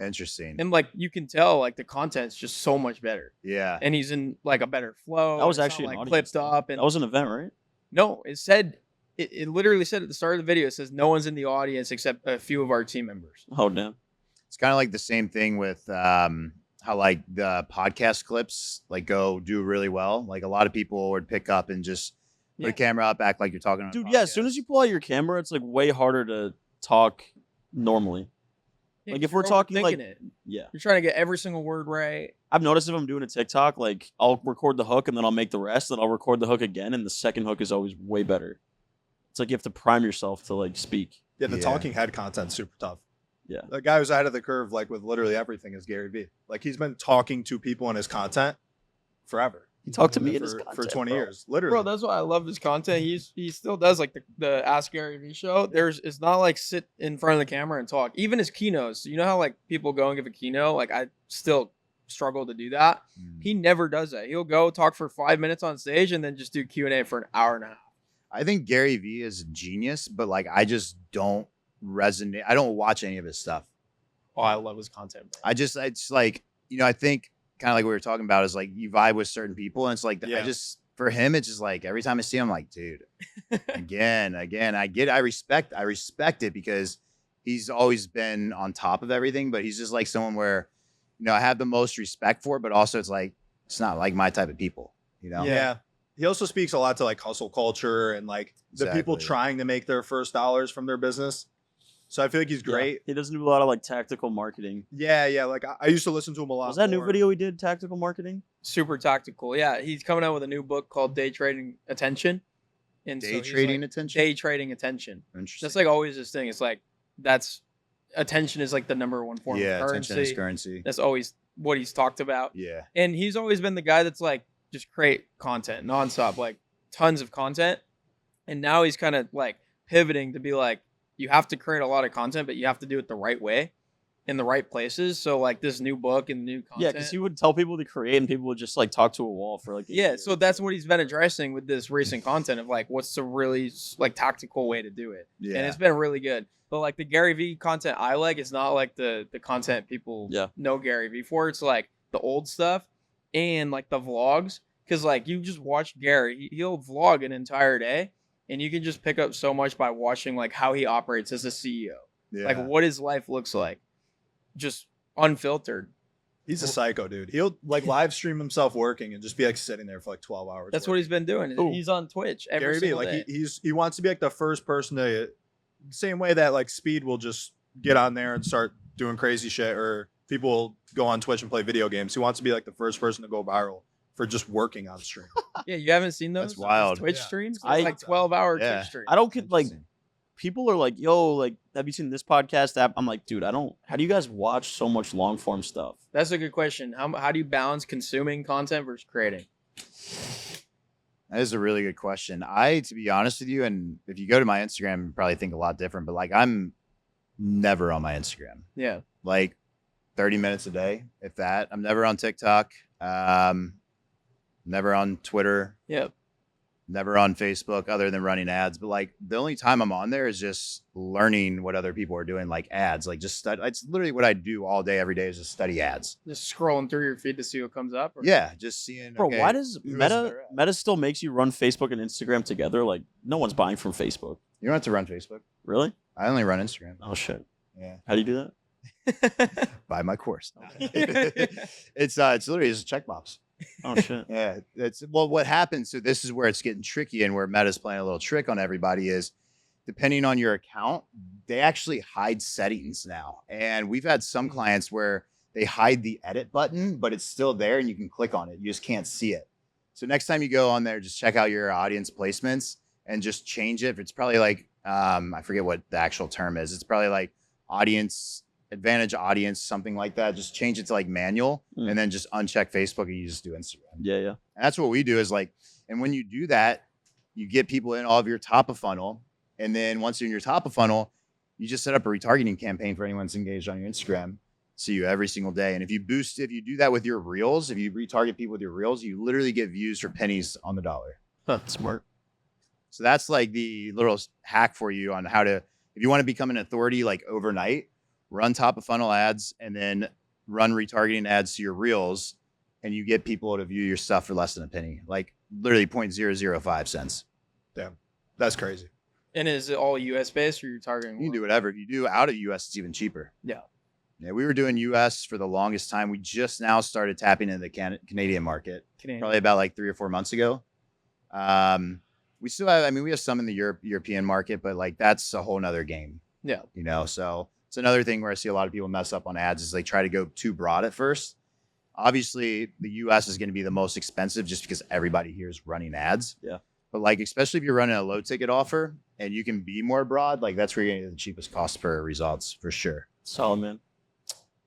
Interesting. And like you can tell, like the content's just so much better. Yeah. And he's in like a better flow. That was It's actually not, an like audience, clipped up. And That was an event, right? no, it said it literally said at the start of the video, it says no one's in the audience except a few of our team members. Oh damn. It's kind of like the same thing with how like the podcast clips like go do really well. Like a lot of people would pick up and just put a camera up, act like you're talking on a Dude, podcast. yeah, as soon as you pull out your camera, it's like way harder to talk normally. Yeah, Like if we're talking like, it. Yeah, you're trying to get every single word right. I've noticed if I'm doing a TikTok, like I'll record the hook and then I'll make the rest, then I'll record the hook again, and the second hook is always way better. It's like you have to prime yourself to like speak. Yeah, the talking head content's super tough. Yeah. The guy who's ahead of the curve, like with literally everything, is Gary Vee. Like he's been talking to people in his content forever. He talked to me in his content, for 20 bro. years, literally. Bro, that's why I love his content. He still does like the Ask Gary Vee show. It's not like sit in front of the camera and talk. Even his keynotes, you know how like people go and give a keynote? Like I still struggle to do that. He never does that. He'll go talk for 5 minutes on stage and then just do Q&A for an hour and a half. I think Gary Vee is a genius, but like I just don't resonate. I don't watch any of his stuff. Oh, I love his content, man. It's like, I think kind of like we were talking about is like you vibe with certain people. And it's like, for him, it's just like every time I see him, I'm like, dude, again, I respect it because he's always been on top of everything, but he's just like someone where, I have the most respect for, but also it's like, it's not like my type of people, Yeah. He also speaks a lot to like hustle culture and like the people trying to make their first dollars from their business. So I feel like he's great. Yeah. He doesn't do a lot of like tactical marketing. Yeah. Like I used to listen to him a lot. Was that a new video he did, tactical marketing? Super tactical. Yeah, he's coming out with a new book called Day Trading Attention. And Day trading attention? Day trading attention. Interesting. That's like always this thing. It's like attention is like the number one form of currency. Attention is currency. That's always what he's talked about. Yeah. And he's always been the guy that's like just create content nonstop, like tons of content. And now he's kind of like pivoting to be like, you have to create a lot of content, but you have to do it the right way in the right places. So like this new book and new content. Yeah, because he would tell people to create and people would just like talk to a wall for like so that's what he's been addressing with this recent content of like what's the really like tactical way to do it. Yeah. And it's been really good. But like the Gary Vee content I like is not like the content people know Gary Vee for. It's like the old stuff and like the vlogs. Because like you just watch Gary, he'll vlog an entire day and you can just pick up so much by watching like how he operates as a CEO. Yeah. Like what his life looks like. Just unfiltered. He's a psycho, dude. He'll like live stream himself working and just be like sitting there for like 12 hours. That's what he's been doing. Ooh. He's on Twitch every Gary Vee, day. he wants to be like the first person to, same way that like Speed will just get on there and start doing crazy shit, or people will go on Twitch and play video games. He wants to be like the first person to go viral for just working on stream. Yeah, you haven't seen those? That's wild. Twitch streams? I like 12-hour Twitch streams. I don't get like people are like, yo, like, have you seen this podcast app? I'm like, dude, how do you guys watch so much long form stuff? That's a good question. How do you balance consuming content versus creating? That is a really good question. To be honest with you, and if you go to my Instagram, you probably think a lot different, but like I'm never on my Instagram. Yeah. Like 30 minutes a day, if that. I'm never on TikTok. Never on Twitter. Yeah. Never on Facebook other than running ads. But like the only time I'm on there is just learning what other people are doing, like ads. Like just study. It's literally what I do all day, every day is just study ads. Just scrolling through your feed to see what comes up? Or? Yeah, just seeing. Bro, okay, why does Meta still makes you run Facebook and Instagram together? Like no one's buying from Facebook. You don't have to run Facebook. Really? I only run Instagram. Oh shit. Yeah. How do you do that? Buy my course. It's literally just a checkbox. Oh shit. Yeah. What happens, so this is where it's getting tricky and where Meta's playing a little trick on everybody is depending on your account, they actually hide settings now. And we've had some clients where they hide the edit button, but it's still there and you can click on it. You just can't see it. So next time you go on there, just check out your audience placements and just change it. It's probably like, I forget what the actual term is. It's probably like advantage audience, something like that. Just change it to like manual and then just uncheck Facebook and you just do Instagram. Yeah. And that's what we do is like, and when you do that, you get people in all of your top of funnel. And then once you're in your top of funnel, you just set up a retargeting campaign for anyone that's engaged on your Instagram. See you every single day. And if you do that with your reels, if you retarget people with your reels, you literally get views for pennies on the dollar. Smart. So that's like the little hack for you on how to, if you want to become an authority like overnight, run top of funnel ads and then run retargeting ads to your reels and you get people to view your stuff for less than a penny, like literally 0.005 cents. Damn, that's crazy. And is it all US based or you're targeting? You can do whatever. If you do out of US, it's even cheaper. Yeah. Yeah, we were doing US for the longest time. We just now started tapping into the Canadian market, probably about like 3 or 4 months ago. We still have, we have some in the European market, but like that's a whole nother game. Yeah. So it's another thing where I see a lot of people mess up on ads is they try to go too broad at first. Obviously, the US is going to be the most expensive just because everybody here is running ads. Yeah. But like, especially if you're running a low ticket offer and you can be more broad, like that's where you're going to get the cheapest cost per results for sure. Solid, man.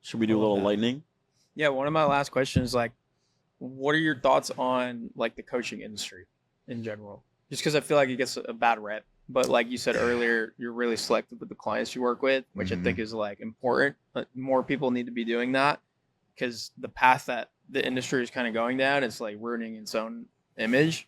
Should we do a little lightning? Yeah. One of my last questions, like, what are your thoughts on like the coaching industry in general? Just because I feel like it gets a bad rep. But like you said earlier, you're really selective with the clients you work with, which I think is like important. But more people need to be doing that because the path that the industry is kind of going down, it's like ruining its own image.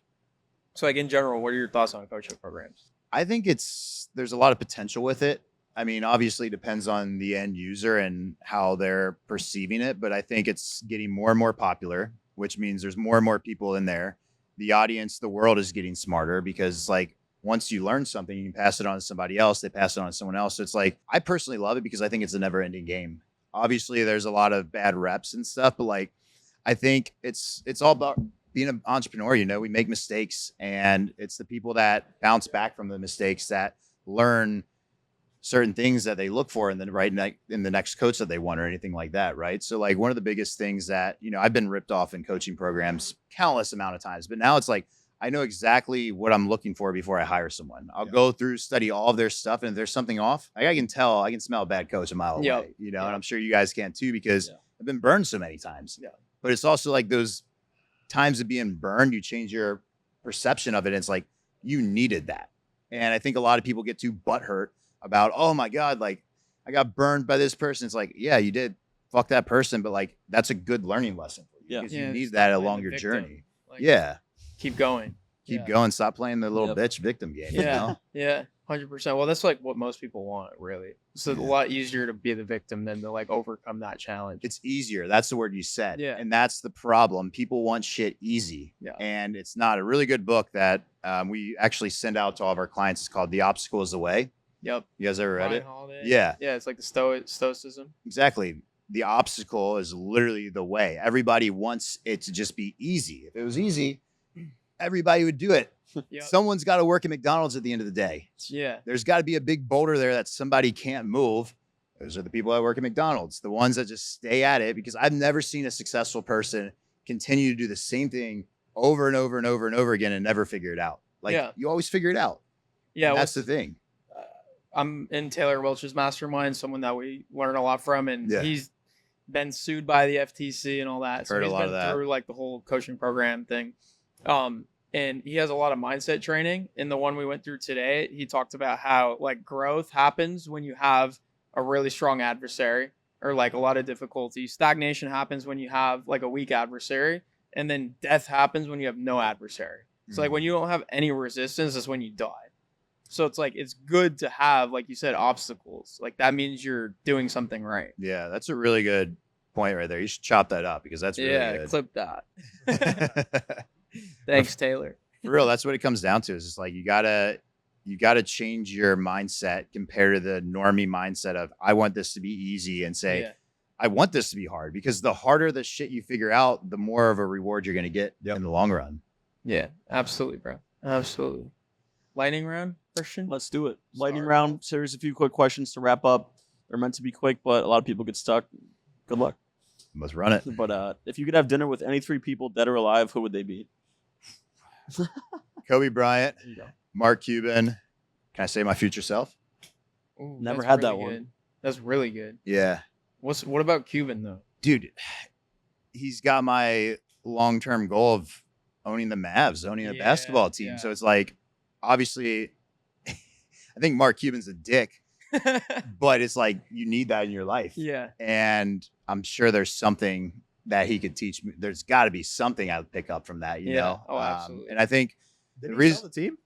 So like in general, what are your thoughts on coaching programs? I think there's a lot of potential with it. I mean, obviously it depends on the end user and how they're perceiving it, but I think it's getting more and more popular, which means there's more and more people in there. The audience, the world is getting smarter because like once you learn something, you can pass it on to somebody else. They pass it on to someone else. So it's like, I personally love it because I think it's a never ending game. Obviously there's a lot of bad reps and stuff, but like, I think it's all about being an entrepreneur. You know, we make mistakes and it's the people that bounce back from the mistakes that learn certain things that they look for in the next coach that they want or anything like that. Right. So like one of the biggest things that, you know, I've been ripped off in coaching programs countless amount of times, but now it's like, I know exactly what I'm looking for before I hire someone. I'll go through, study all of their stuff. And if there's something off, like I can smell a bad coach a mile away, you know, and I'm sure you guys can too, because I've been burned so many times, but it's also like those times of being burned, you change your perception of it. And it's like, you needed that. And I think a lot of people get too butthurt about, oh my God, like I got burned by this person. It's like, yeah, you did fuck that person, but like, that's a good learning lesson for you because you need that along your journey. Like, keep going. Keep going. Stop playing the little bitch victim game. You know? Yeah. 100%. Well, that's like what most people want, really. It's a lot easier to be the victim than to like overcome that challenge. It's easier. That's the word you said. Yeah. And that's the problem. People want shit easy. Yeah. And it's not. A really good book that we actually send out to all of our clients. It's called The Obstacle is the Way. Yep. You guys ever read it? Holiday. Yeah. Yeah. It's like the stoicism. Exactly. The obstacle is literally the way. Everybody wants it to just be easy. If it was easy, everybody would do it. Someone's got to work at McDonald's at the end of the day. Yeah. There's got to be a big boulder there that somebody can't move. Those are the people that work at McDonald's, the ones that just stay at it, because I've never seen a successful person continue to do the same thing over and over and over and over again and never figure it out. Like you always figure it out. Yeah. That's the thing. I'm in Taylor Welch's mastermind, someone that we learn a lot from, and he's been sued by the FTC and all that. So he's been through like the whole coaching program thing. And he has a lot of mindset training. In the one we went through today, he talked about how like growth happens when you have a really strong adversary or like a lot of difficulty. Stagnation happens when you have like a weak adversary, and then death happens when you have no adversary. So like when you don't have any resistance, that's when you die. So it's like, it's good to have, like you said, obstacles. Like that means you're doing something right. Yeah, that's a really good point right there. You should chop that up because that's really good. Yeah, clip that. Thanks, Taylor. For real, that's what it comes down to. Is it's like you gotta change your mindset compared to the normie mindset of I want this to be easy and say I want this to be hard, because the harder the shit you figure out, the more of a reward you're gonna get in the long run. Yeah, absolutely, bro. Absolutely. Lightning round, Christian? Let's do it. Lightning round, series a few quick questions to wrap up. They're meant to be quick, but a lot of people get stuck. Good luck. Let's run it. But if you could have dinner with any three people, dead or alive, who would they be? Kobe Bryant, Mark Cuban. Can I say my future self? Ooh, never had really that one. Good. That's really good. Yeah. What about Cuban though? Dude, he's got my long-term goal of owning the Mavs, owning a basketball team. Yeah. So it's like, obviously, I think Mark Cuban's a dick, but it's like you need that in your life. Yeah. And I'm sure there's something that he could teach me. There's got to be something I would pick up from that, you know? Oh, absolutely. And I think Did he sell the team?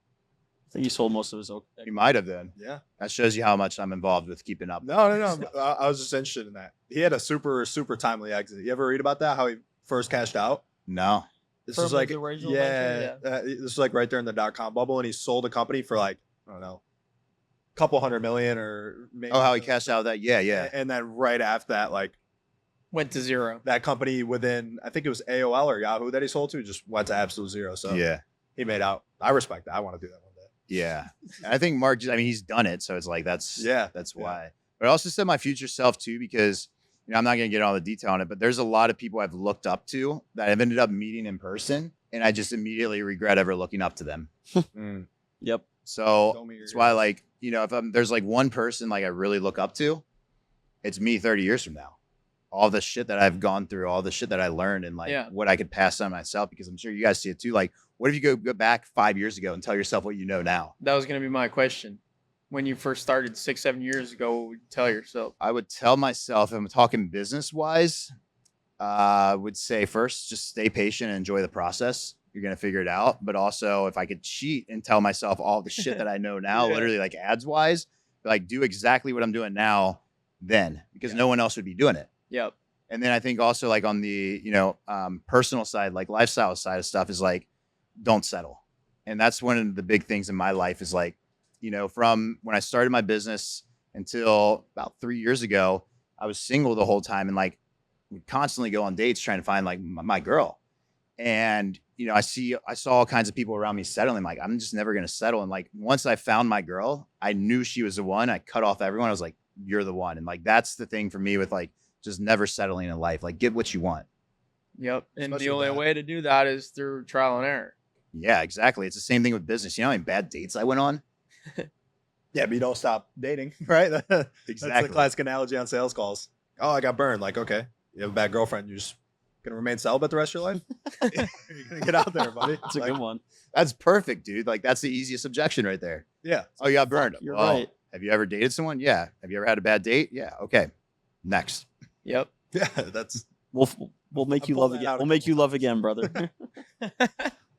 I think he sold most of his own. He might have then. Yeah. That shows you how much I'm involved with keeping up. No. I was just interested in that. He had a super timely exit. You ever read about that? How he first cashed out? No. This is like, this is like right there in the .com bubble, and he sold a company for like, I don't know, a couple $100 million or maybe. Oh, how he cashed out that? Yeah. And then right after that, like, went to zero. That company within, I think it was AOL or Yahoo that he sold to, just went to absolute zero. So he made out. I respect that. I want to do that one day. Yeah. I think Mark, I mean, he's done it. So it's like, that's why. But I also said my future self too, because I'm not going to get all the detail on it, but there's a lot of people I've looked up to that I've ended up meeting in person, and I just immediately regret ever looking up to them. Yep. So that's why, like, if there's like one person like I really look up to, it's me 30 years from now. All the shit that I've gone through, all the shit that I learned, and like what I could pass on myself, because I'm sure you guys see it too. Like, what if you go back 5 years ago and tell yourself what you know now? That was going to be my question. When you first started 6-7 years ago, what would you tell yourself? I would tell myself, if I'm talking business wise, I would say first, just stay patient and enjoy the process. You're going to figure it out. But also, if I could cheat and tell myself all the shit that I know now, literally like ads wise, like do exactly what I'm doing now then, because no one else would be doing it. Yep. And then I think also like on the, personal side, like lifestyle side of stuff is like, don't settle. And that's one of the big things in my life is like, from when I started my business until about 3 years ago, I was single the whole time and like would constantly go on dates trying to find like my girl. And, I saw all kinds of people around me settling. Like, I'm just never going to settle. And like, once I found my girl, I knew she was the one. I cut off everyone. I was like, you're the one. And like, that's the thing for me with like, just never settling in life. Like, get what you want. Yep. And the only way to do that is through trial and error. Yeah, exactly. It's the same thing with business. You know how many bad dates I went on? Yeah, but you don't stop dating, right? Exactly. That's the classic analogy on sales calls. Oh, I got burned. Like, okay, you have a bad girlfriend. You're just going to remain celibate the rest of your life? You're going to get out there, buddy. That's a good one. That's perfect, dude. Like, that's the easiest objection right there. Yeah. Oh, you got burned. You're right. Have you ever dated someone? Yeah. Have you ever had a bad date? Yeah. Okay. Next. Yep. Yeah, that's... We'll make you love again. We'll make you love again, brother.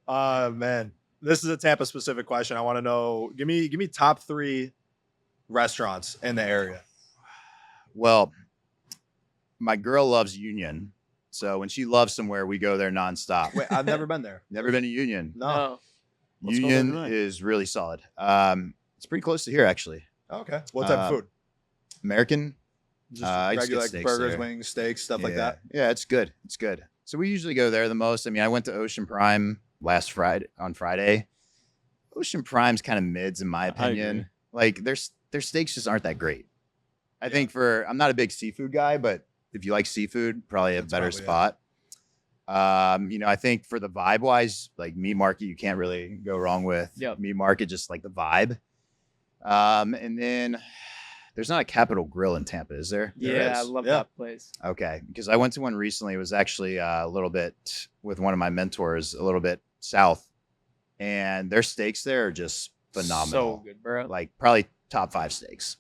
Man. This is a Tampa specific question. I want to know, give me top 3 restaurants in the area. Well, my girl loves Union. So when she loves somewhere, we go there nonstop. Wait, I've never been there. Never been to Union. No. Union is really solid. It's pretty close to here, actually. Okay. What type of food? American. Just regular like burgers, wings, steaks, stuff like that. Yeah, it's good. It's good. So we usually go there the most. I mean, I went to Ocean Prime on Friday. Ocean Prime's kind of mids in my opinion. Like their steaks just aren't that great. I think I'm not a big seafood guy, but if you like seafood, probably a better spot. I think for the vibe wise, like Meat Market, you can't really go wrong with. Meat Market, just like the vibe. And then there's not a Capitol Grill in Tampa, is there? Yeah, I love that place. Okay, because I went to one recently. It was actually a little bit with one of my mentors, a little bit south, and their steaks there are just phenomenal. So good, bro. Like probably top 5 steaks.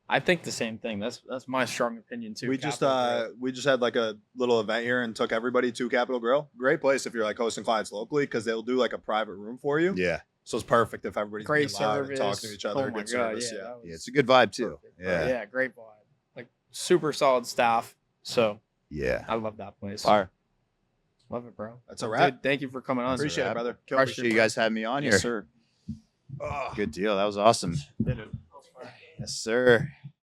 I think the same thing. That's my strong opinion too. We just had like a little event here and took everybody to Capitol Grill. Great place if you're like hosting clients locally because they'll do like a private room for you. Yeah. So it's perfect if everybody's great service and talking to each other. Oh my good God, service. yeah, It's a good vibe too. Perfect. Yeah, great vibe. Like super solid staff. So yeah, I love that place. Fire. Love it, bro. That's a wrap. Dude, thank you for coming on. Appreciate it, brother. Appreciate you guys having me on here. Yes, sir. Good deal. That was awesome. Yes, sir.